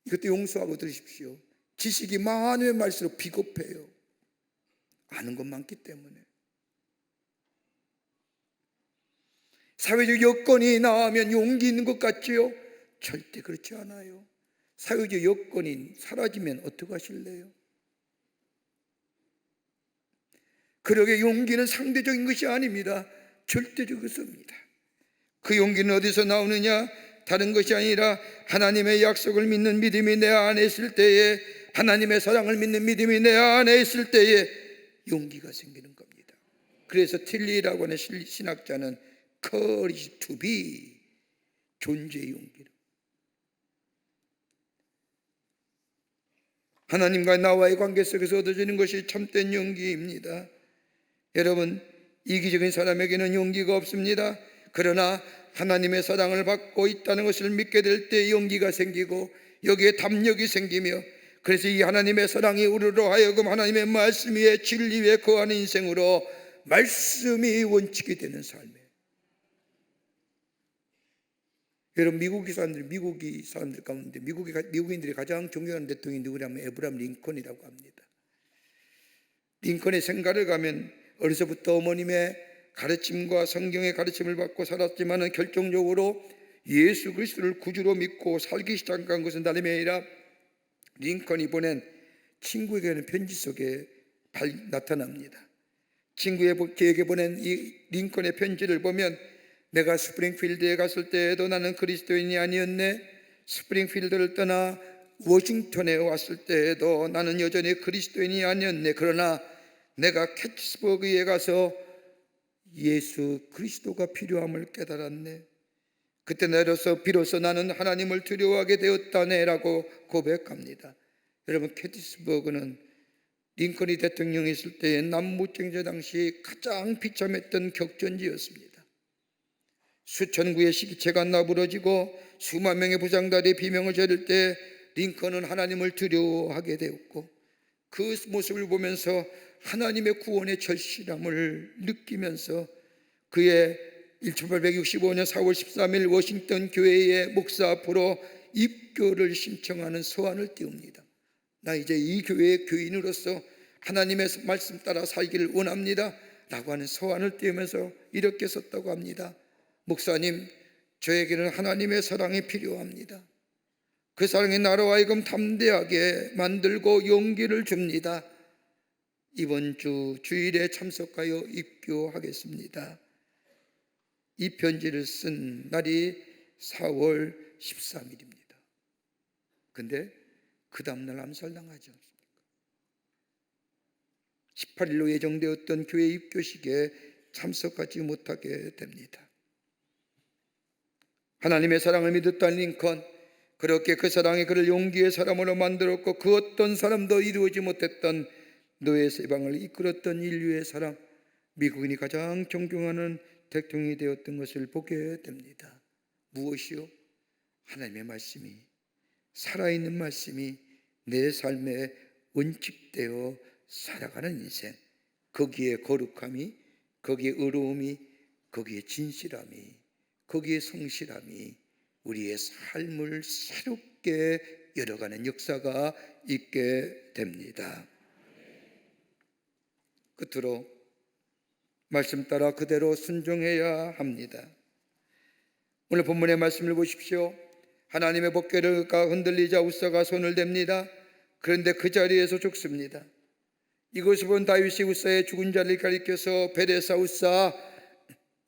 이것도 용서하고 들으십시오. 지식이 많으면 많을수록 비겁해요. 아는 것 많기 때문에. 사회적 여건이 나오면 용기 있는 것 같지요? 절대 그렇지 않아요. 사회적 여건이 사라지면 어떻게 하실래요? 그러게 용기는 상대적인 것이 아닙니다. 절대적 것입니다. 그 용기는 어디서 나오느냐? 다른 것이 아니라 하나님의 약속을 믿는 믿음이 내 안에 있을 때에, 하나님의 사랑을 믿는 믿음이 내 안에 있을 때에 용기가 생기는 겁니다. 그래서 틸리라고 하는 신학자는 courage to be, 존재의 용기를, 하나님과 나와의 관계 속에서 얻어지는 것이 참된 용기입니다. 여러분, 이기적인 사람에게는 용기가 없습니다. 그러나 하나님의 사랑을 받고 있다는 것을 믿게 될 때 용기가 생기고, 여기에 담력이 생기며, 그래서 이 하나님의 사랑이 우리로 하여금 하나님의 말씀 위에 진리 위에 거하는 인생으로 말씀이 원칙이 되는 삶이에요. 여러분, 미국이 사람들 가운데 미국인들이 가장 존경하는 대통령이 누구냐면 에브라함 링컨이라고 합니다. 링컨의 생가를 가면 어려서부터 어머님의 가르침과 성경의 가르침을 받고 살았지만, 결정적으로 예수 그리스도를 구주로 믿고 살기 시작한 것은 다름이 아니라 링컨이 보낸 친구에게는 편지 속에 나타납니다. 친구에게 보낸 이 링컨의 편지를 보면, 내가 스프링필드에 갔을 때에도 나는 그리스도인이 아니었네. 스프링필드를 떠나 워싱턴에 왔을 때에도 나는 여전히 그리스도인이 아니었네. 그러나 내가 캐치스버그에 가서 예수 그리스도가 필요함을 깨달았네. 그때 비로소 나는 하나님을 두려워하게 되었다네 라고 고백합니다. 여러분, 캐치스버그는 링컨이 대통령이 있을 때의 남무쟁제 당시 가장 비참했던 격전지였습니다. 수천 구의 시기체가 나부러지고 수만 명의 부장들이 비명을 지를 때 링컨은 하나님을 두려워하게 되었고, 그 모습을 보면서 하나님의 구원의 절실함을 느끼면서 그의 1865년 4월 13일 워싱턴 교회의 목사 앞으로 입교를 신청하는 서한을 띄웁니다. 나 이제 이 교회의 교인으로서 하나님의 말씀 따라 살기를 원합니다 라고 하는 서한을 띄우면서 이렇게 썼다고 합니다. 목사님, 저에게는 하나님의 사랑이 필요합니다. 그 사랑이 나로 하여금 담대하게 만들고 용기를 줍니다. 이번 주 주일에 참석하여 입교하겠습니다. 이 편지를 쓴 날이 4월 13일입니다. 근데 그 다음날 암살당하지 않습니까? 18일로 예정되었던 교회 입교식에 참석하지 못하게 됩니다. 하나님의 사랑을 믿었던 링컨, 그렇게 그 사랑이 그를 용기의 사람으로 만들었고, 그 어떤 사람도 이루어지 못했던 노예 세방을 이끌었던 인류의 사랑, 미국인이 가장 존경하는 대통령이 되었던 것을 보게 됩니다. 무엇이요? 하나님의 말씀이, 살아있는 말씀이 내 삶에 원칙되어 살아가는 인생, 거기에 거룩함이, 거기에 의로움이, 거기에 진실함이, 거기에 성실함이 우리의 삶을 새롭게 열어가는 역사가 있게 됩니다. 끝으로 말씀 따라 그대로 순종해야 합니다. 오늘 본문의 말씀을 보십시오. 하나님의 법궤가 흔들리자 우사가 손을 댑니다. 그런데 그 자리에서 죽습니다. 이것을 본 다윗이 우사의 죽은 자를 가리켜서 베레사 우사,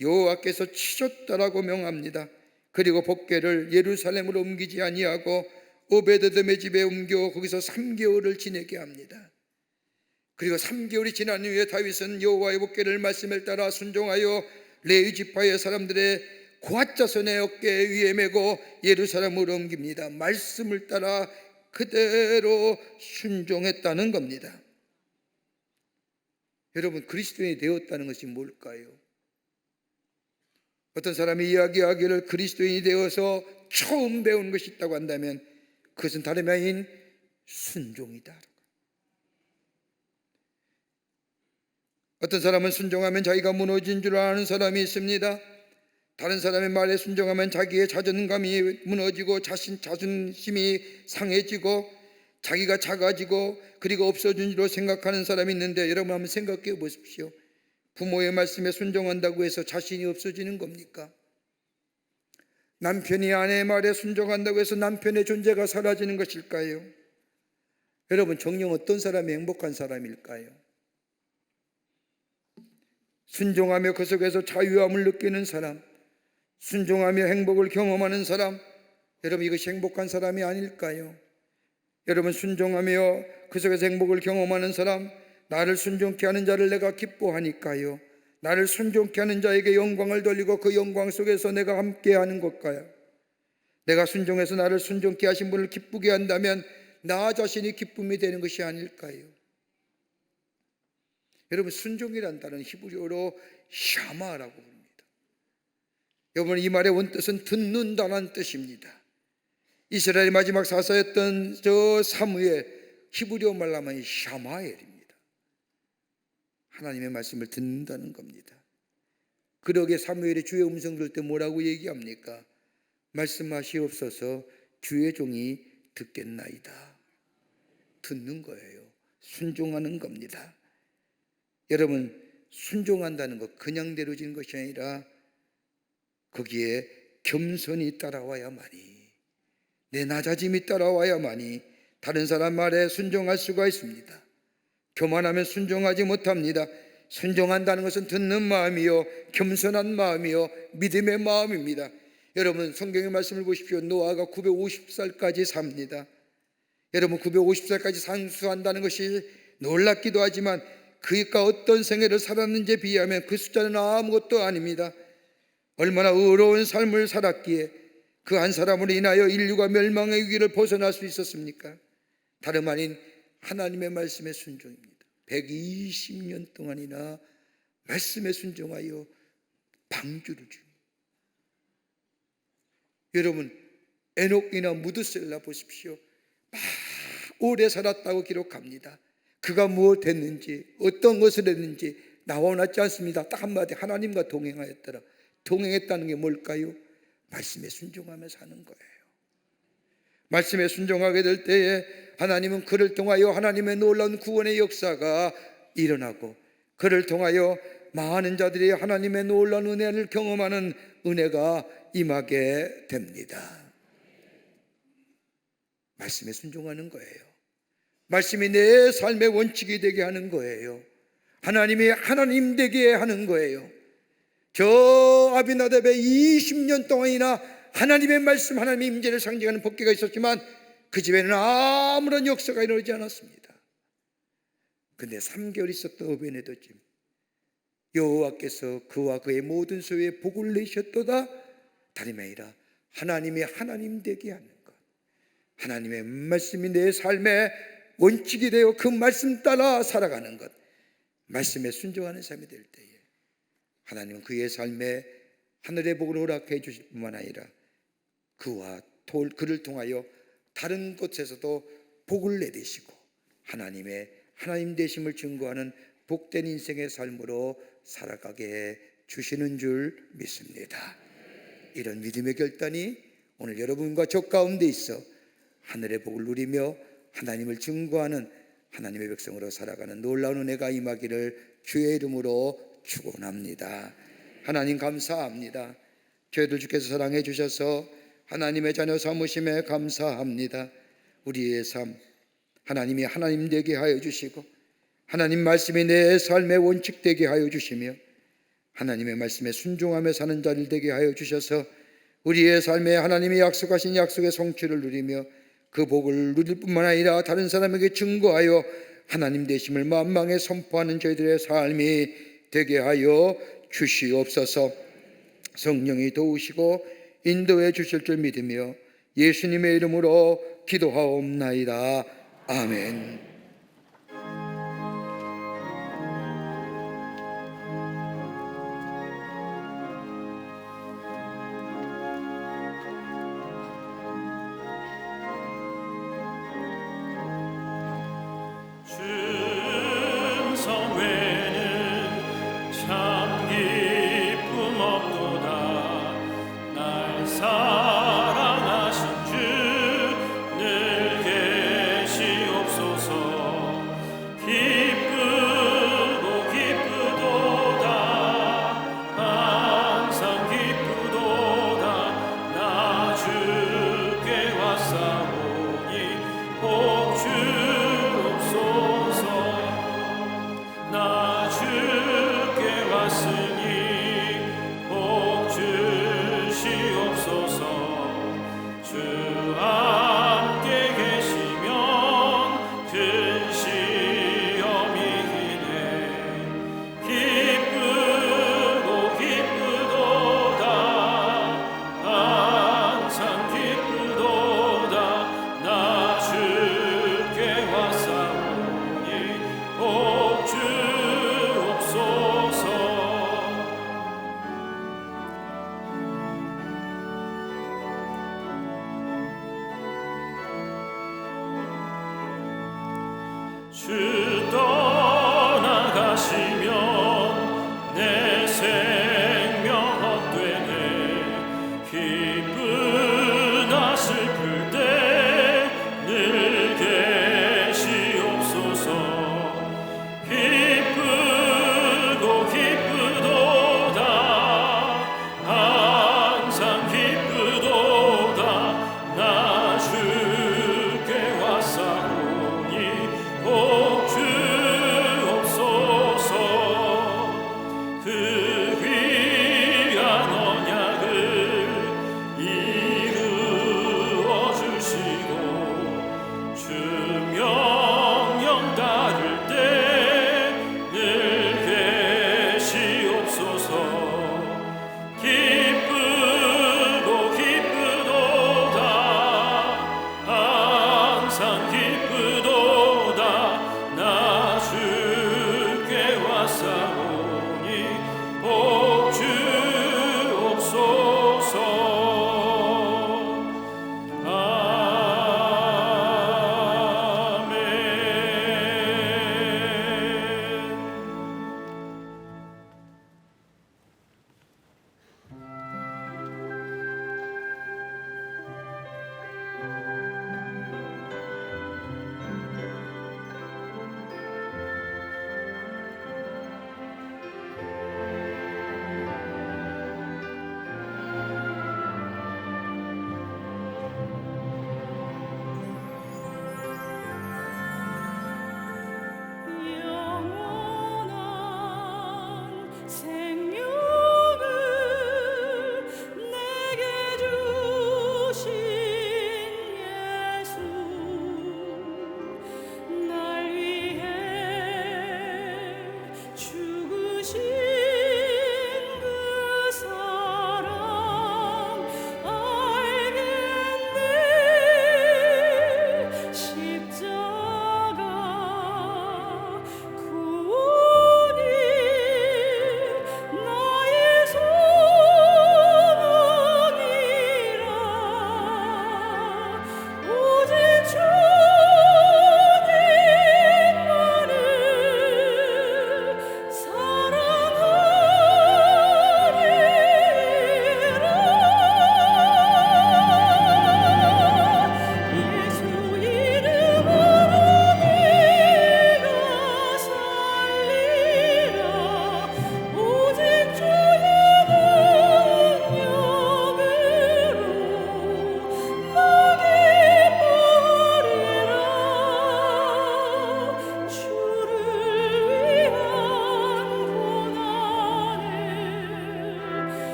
여호와께서 치셨다라고 명합니다. 그리고 법궤를 예루살렘으로 옮기지 아니하고 오베드돔의 집에 옮겨 거기서 3개월을 지내게 합니다. 그리고 3개월이 지난 후에 다윗은 여호와의 법궤를 말씀을 따라 순종하여 레위 지파의 사람들의 고앗자손의 어깨 위에 메고 예루살렘으로 옮깁니다. 말씀을 따라 그대로 순종했다는 겁니다. 여러분, 그리스도인이 되었다는 것이 뭘까요? 어떤 사람이 이야기하기를 그리스도인이 되어서 처음 배운 것이 있다고 한다면 그것은 다름이 아닌 순종이다. 어떤 사람은 순종하면 자기가 무너진 줄 아는 사람이 있습니다. 다른 사람의 말에 순종하면 자기의 자존감이 무너지고 자존심이 상해지고 자기가 작아지고 그리고 없어진 줄로 생각하는 사람이 있는데, 여러분 한번 생각해 보십시오. 부모의 말씀에 순종한다고 해서 자신이 없어지는 겁니까? 남편이 아내의 말에 순종한다고 해서 남편의 존재가 사라지는 것일까요? 여러분, 정녕 어떤 사람이 행복한 사람일까요? 순종하며 그 속에서 자유함을 느끼는 사람, 순종하며 행복을 경험하는 사람, 여러분 이것이 행복한 사람이 아닐까요? 여러분, 순종하며 그 속에서 행복을 경험하는 사람, 나를 순종케 하는 자를 내가 기뻐하니까요. 나를 순종케 하는 자에게 영광을 돌리고 그 영광 속에서 내가 함께하는 것까요? 내가 순종해서 나를 순종케 하신 분을 기쁘게 한다면 나 자신이 기쁨이 되는 것이 아닐까요? 여러분, 순종이란 단어는 히브리어로 샤마라고 부릅니다. 여러분, 이 말의 원뜻은 듣는다는 뜻입니다. 이스라엘의 마지막 사사였던 저 사무엘, 히브리어 말로 하면 샤마엘입니다. 하나님의 말씀을 듣는다는 겁니다. 그러게 사무엘이 주의 음성 들을 때 뭐라고 얘기합니까? 말씀하시옵소서, 주의 종이 듣겠나이다. 듣는 거예요. 순종하는 겁니다. 여러분, 순종한다는 것 그냥 내려지는 것이 아니라 거기에 겸손이 따라와야만이, 내 낮아짐이 따라와야만이 다른 사람 말에 순종할 수가 있습니다. 교만하면 순종하지 못합니다. 순종한다는 것은 듣는 마음이요, 겸손한 마음이요, 믿음의 마음입니다. 여러분, 성경의 말씀을 보십시오. 노아가 950살까지 삽니다. 여러분, 950살까지 상수한다는 것이 놀랍기도 하지만 그가 어떤 생애를 살았는지에 비하면 그 숫자는 아무것도 아닙니다. 얼마나 의로운 삶을 살았기에 그 한 사람으로 인하여 인류가 멸망의 위기를 벗어날 수 있었습니까? 다름 아닌 하나님의 말씀에 순종입니다. 120년 동안이나 말씀에 순종하여 방주를 줍니다. 여러분, 에녹이나 무드셀라 보십시오. 오래 살았다고 기록합니다. 그가 무엇 했는지, 어떤 것을 했는지 나와놨지 않습니다. 딱 한마디, 하나님과 동행하였더라. 동행했다는 게 뭘까요? 말씀에 순종하며 사는 거예요. 말씀에 순종하게 될 때에 하나님은 그를 통하여 하나님의 놀라운 구원의 역사가 일어나고, 그를 통하여 많은 자들이 하나님의 놀라운 은혜를 경험하는 은혜가 임하게 됩니다. 말씀에 순종하는 거예요. 말씀이 내 삶의 원칙이 되게 하는 거예요. 하나님이 하나님 되게 하는 거예요. 저 아비나답의 20년 동안이나 하나님의 말씀, 하나님의 임재를 상징하는 법궤가 있었지만 그 집에는 아무런 역사가 일어나지 않았습니다. 근데 3개월 있었던 오베네도 집, 여호와께서 그와 그의 모든 소유에 복을 내셨도다. 다름이 아니라 하나님이 하나님 되게 하는 것, 하나님의 말씀이 내 삶의 원칙이 되어 그 말씀 따라 살아가는 것, 말씀에 순종하는 삶이 될 때에 하나님은 그의 삶에 하늘의 복을 허락해 주실 뿐만 아니라 그를 통하여 다른 곳에서도 복을 내리시고 하나님 되심을 증거하는 복된 인생의 삶으로 살아가게 해 주시는 줄 믿습니다. 이런 믿음의 결단이 오늘 여러분과 저 가운데 있어 하늘의 복을 누리며 하나님을 증거하는 하나님의 백성으로 살아가는 놀라운 은혜가 임하기를 주의 이름으로 축원합니다. 하나님 감사합니다. 저희들 주께서 사랑해 주셔서 하나님의 자녀 삼으심에 감사합니다. 우리의 삶 하나님이 하나님 되게 하여 주시고 하나님 말씀이 내 삶의 원칙 되게 하여 주시며 하나님의 말씀에 순종하며 사는 자들 되게 하여 주셔서 우리의 삶에 하나님이 약속하신 약속의 성취를 누리며 그 복을 누릴 뿐만 아니라 다른 사람에게 증거하여 하나님 되심을 만방에 선포하는 저희들의 삶이 되게 하여 주시옵소서. 성령이 도우시고 인도해 주실 줄 믿으며 예수님의 이름으로 기도하옵나이다. 아멘. 충성 외에는 참 기쁨 없도다. 날 사랑하신 주 늘 계시옵소서. 기쁘고 기쁘도다. 항상 기쁘도다. 나 주께 왔사오니 복 주옵소서. 나 주께 왔으니 복 주시옵소서. 주 함께 계시면 큰 시험이 기네. 기쁘고 기쁘도다. 항상 기쁘도다. 나 주께 왔사오니 복 주옵소서. 주 떠나가시면 내 생명 헛되네. 기쁘나 슬플 때 늘 계시옵소서. 기쁘고 기쁘도다. 항상 기쁘도다. 나 주께 왔사오니 복 주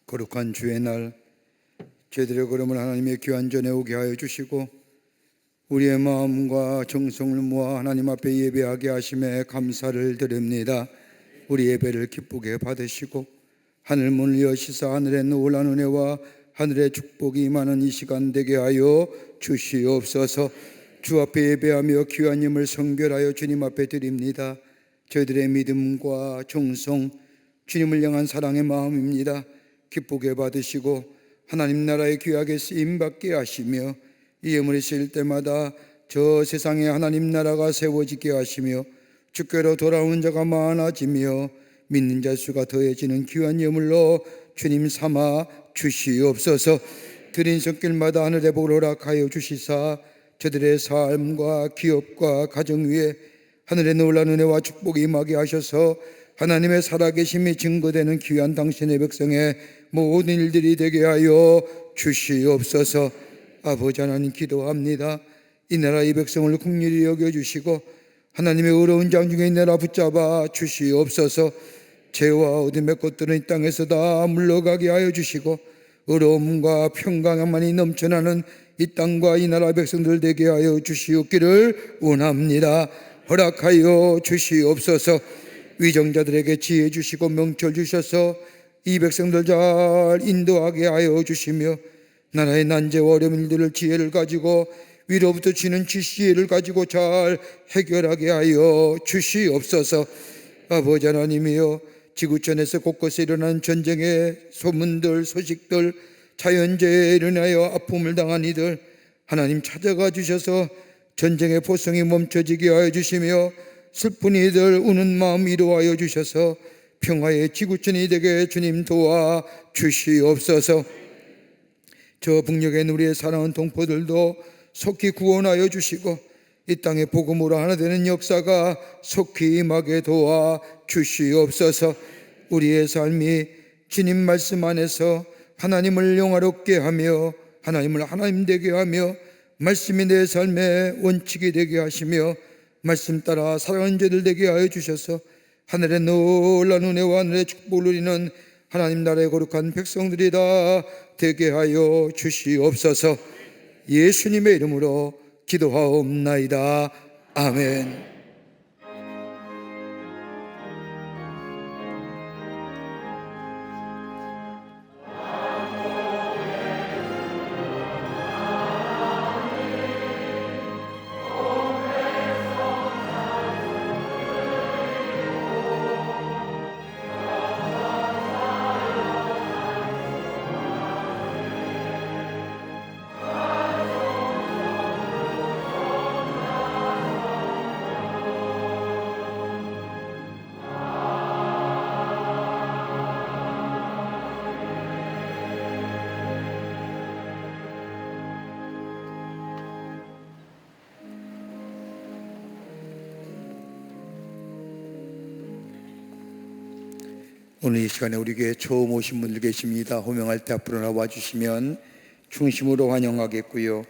거룩한 주의 날 저희들의 걸음을 하나님의 귀한 전에 오게 하여 주시고 우리의 마음과 정성을 모아 하나님 앞에 예배하게 하심에 감사를 드립니다. 우리 예배를 기쁘게 받으시고 하늘 문을 여시사 하늘의 놀라운 은혜와 하늘의 축복이 임하는 이 시간 되게 하여 주시옵소서. 주 앞에 예배하며 귀한 힘을 성결하여 주님 앞에 드립니다. 저희들의 믿음과 정성, 주님을 향한 사랑의 마음입니다. 기쁘게 받으시고 하나님 나라의 귀하게 쓰임받게 하시며 이 예물이 쓰일 때마다 저 세상에 하나님 나라가 세워지게 하시며 주께로 돌아오는 자가 많아지며 믿는 자 수가 더해지는 귀한 예물로 주님 삼아 주시옵소서. 드린 손길마다 하늘의 복을 허락하여 주시사 저들의 삶과 기업과 가정 위에 하늘의 놀라운 은혜와 축복이 임하게 하셔서 하나님의 살아계심이 증거되는 귀한 당신의 백성의 모든 일들이 되게 하여 주시옵소서. 아버지 하나님 기도합니다. 이 나라 이 백성을 긍휼히 여겨주시고 하나님의 어려운 장중에 이 나라 붙잡아 주시옵소서. 죄와 어둠의 것들은 이 땅에서 다 물러가게 하여 주시고 어려움과 평강만이 넘쳐나는 이 땅과 이 나라 백성들 되게 하여 주시옵기를 원합니다. 허락하여 주시옵소서. 위정자들에게 지혜 주시고 명철 주셔서 이 백성들 잘 인도하게 하여 주시며 나라의 난제와 어려운 일들을 지혜를 가지고 위로부터 주는 지혜를 가지고 잘 해결하게 하여 주시옵소서. 아버지 하나님이여, 지구촌에서 곳곳에 일어난 전쟁의 소문들, 소식들, 자연재해에 일어나여 아픔을 당한 이들 하나님 찾아가 주셔서 전쟁의 포성이 멈춰지게 하여 주시며 슬픈 이들 우는 마음 위로하여 주셔서 평화의 지구촌이 되게 주님 도와 주시옵소서. 저 북녘에 우리의 사랑하는 동포들도 속히 구원하여 주시고 이 땅의 복음으로 하나 되는 역사가 속히 임하게 도와 주시옵소서. 우리의 삶이 주님 말씀 안에서 하나님을 영화롭게 하며 하나님을 하나님 되게 하며 말씀이 내 삶의 원칙이 되게 하시며 말씀 따라 살아가는 자들 되게 하여 주셔서 하늘의 놀라운 은혜와 하늘의 축복을 누리는 하나님 나라의 거룩한 백성들이 다 되게 하여 주시옵소서. 예수님의 이름으로 기도하옵나이다. 아멘. 오늘 이 시간에 우리 교회에 처음 오신 분들 계십니다. 호명할 때 앞으로 나와 주시면 중심으로 환영하겠고요.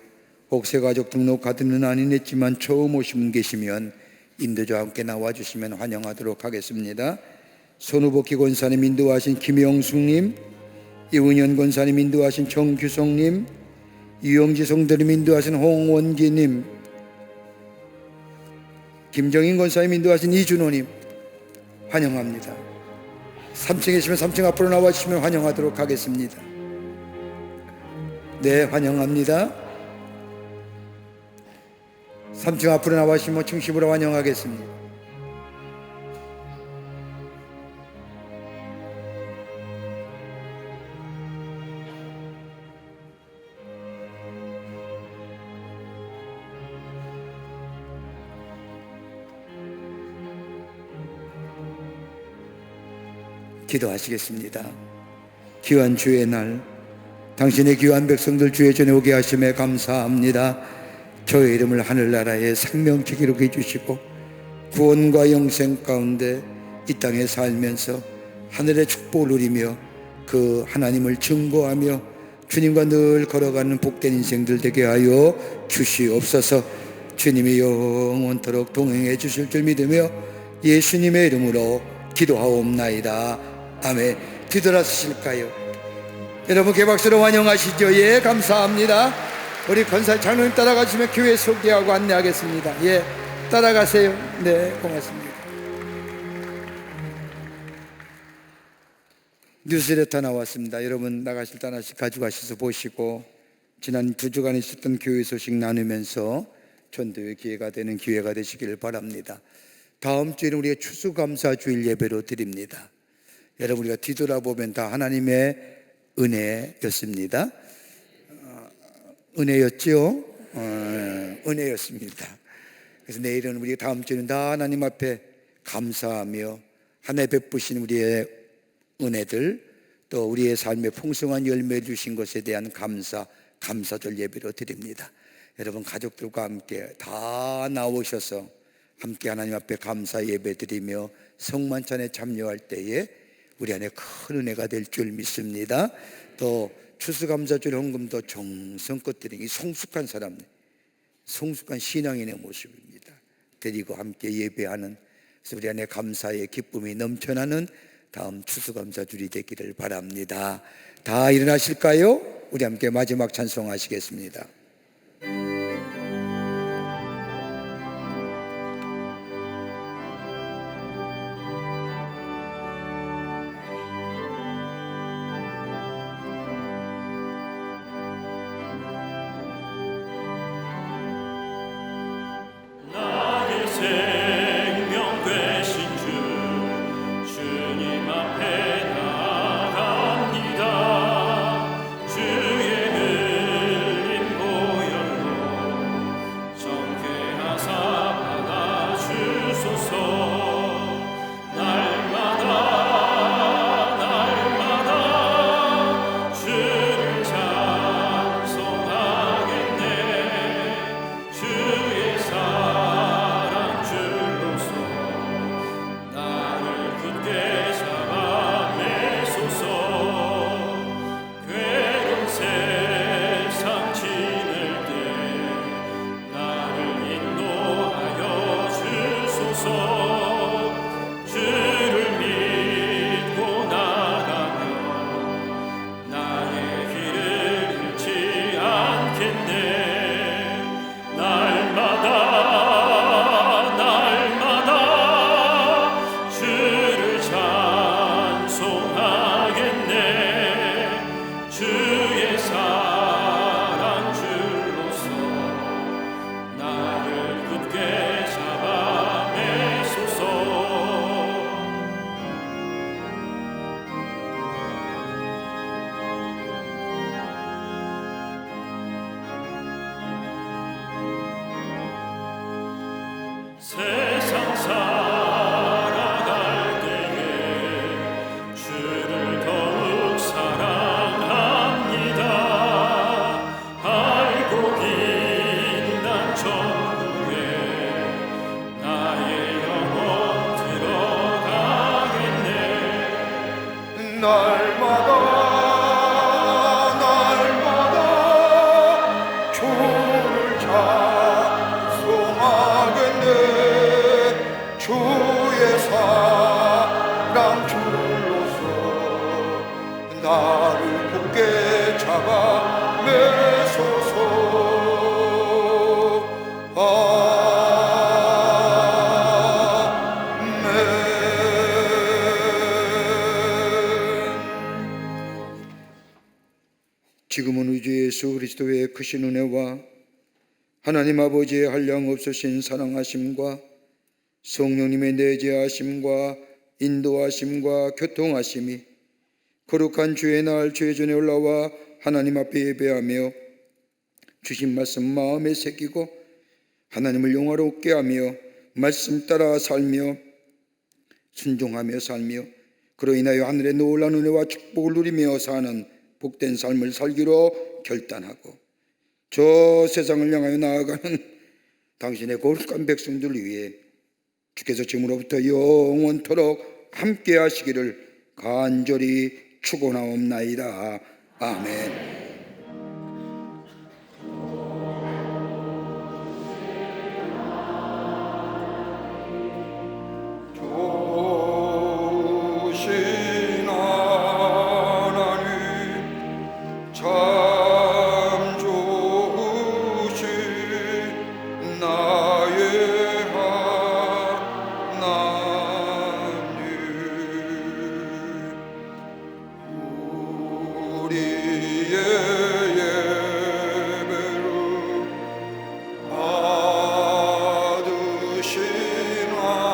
복세가족 등록 카드는 아닌 했지만 처음 오신 분 계시면 인도자와 함께 나와 주시면 환영하도록 하겠습니다. 손우복희 권사님 인도하신 김영숙님, 이은현 권사님 인도하신 정규성님, 유영지 성도님 인도하신 홍원기님, 김정인 권사님 인도하신 이준호님 환영합니다. 3층에 계시면 3층 앞으로 나와주시면 환영하도록 하겠습니다. 네, 환영합니다. 3층 앞으로 나와주시면 중심으로 환영하겠습니다. 기도하시겠습니다. 귀한 주의 날, 당신의 귀한 백성들 주의 전에 오게 하심에 감사합니다. 저의 이름을 하늘나라의 생명책 기록해 주시고 구원과 영생 가운데 이 땅에 살면서 하늘의 축복을 누리며 그 하나님을 증거하며 주님과 늘 걸어가는 복된 인생들 되게 하여 주시옵소서. 주님이 영원토록 동행해 주실 줄 믿으며 예수님의 이름으로 기도하옵나이다. 아멘. 뒤돌아서실까요? 여러분 개박수로 환영하시죠. 예, 감사합니다. 우리 권사 장로님 따라가시면 교회 소개하고 안내하겠습니다. 예, 따라가세요. 네, 고맙습니다. 뉴스레터 나왔습니다. 여러분 나가실 때 하나씩 가져가셔서 보시고 지난 2주간 있었던 교회 소식 나누면서 전도의 기회가 되는 기회가 되시길 바랍니다. 다음 주에는 우리의 추수감사주일 예배로 드립니다. 여러분 우리가 뒤돌아보면 다 하나님의 은혜였습니다. 은혜였죠? 은혜였습니다. 그래서 내일은 우리 다음 주에는 다 하나님 앞에 감사하며 하나님 베푸신 우리의 은혜들 또 우리의 삶에 풍성한 열매 주신 것에 대한 감사절 예배로 드립니다. 여러분 가족들과 함께 다 나오셔서 함께 하나님 앞에 감사 예배 드리며 성만찬에 참여할 때에 우리 안에 큰 은혜가 될 줄 믿습니다. 또 추수감사절 헌금도 정성껏 드리는 이 성숙한 사람들, 성숙한 신앙인의 모습입니다. 드리고 함께 예배하는, 그래서 우리 안에 감사의 기쁨이 넘쳐나는 다음 추수감사주일이 되기를 바랍니다. 다 일어나실까요? 우리 함께 마지막 찬송하시겠습니다. 생명 되신 주님 앞에 나아갑니다. 주의 흘린 보혈로 정케 하사 받아주소서. 날마다 주를 찬송하겠네. 주의 세상 살아갈 때에 주를 더욱 사랑합니다. 알고 빛난 천국에 나의 영혼 들어가겠네. 날마다 주를 찬송하겠네. 주의 사랑 줄로서 나를 굳게 잡아 매소서. 아멘. 지금은 우리 주 예수 그리스도의 크신 은혜와 하나님 아버지의 한량없으신 사랑하심과 성령님의 내재하심과 인도하심과 교통하심이 거룩한 주의 날 주의 전에 올라와 하나님 앞에 예배하며 주신 말씀 마음에 새기고 하나님을 영화롭게 하며 말씀 따라 살며 순종하며 살며 그로 인하여 하늘의 놀라운 은혜와 축복을 누리며 사는 복된 삶을 살기로 결단하고 저 세상을 향하여 나아가는 당신의 거룩한 백성들 위해 주께서 지금으로부터 영원토록 함께 하시기를 간절히 축원하옵나이다. 아멘. 좋으신 하나님 영원히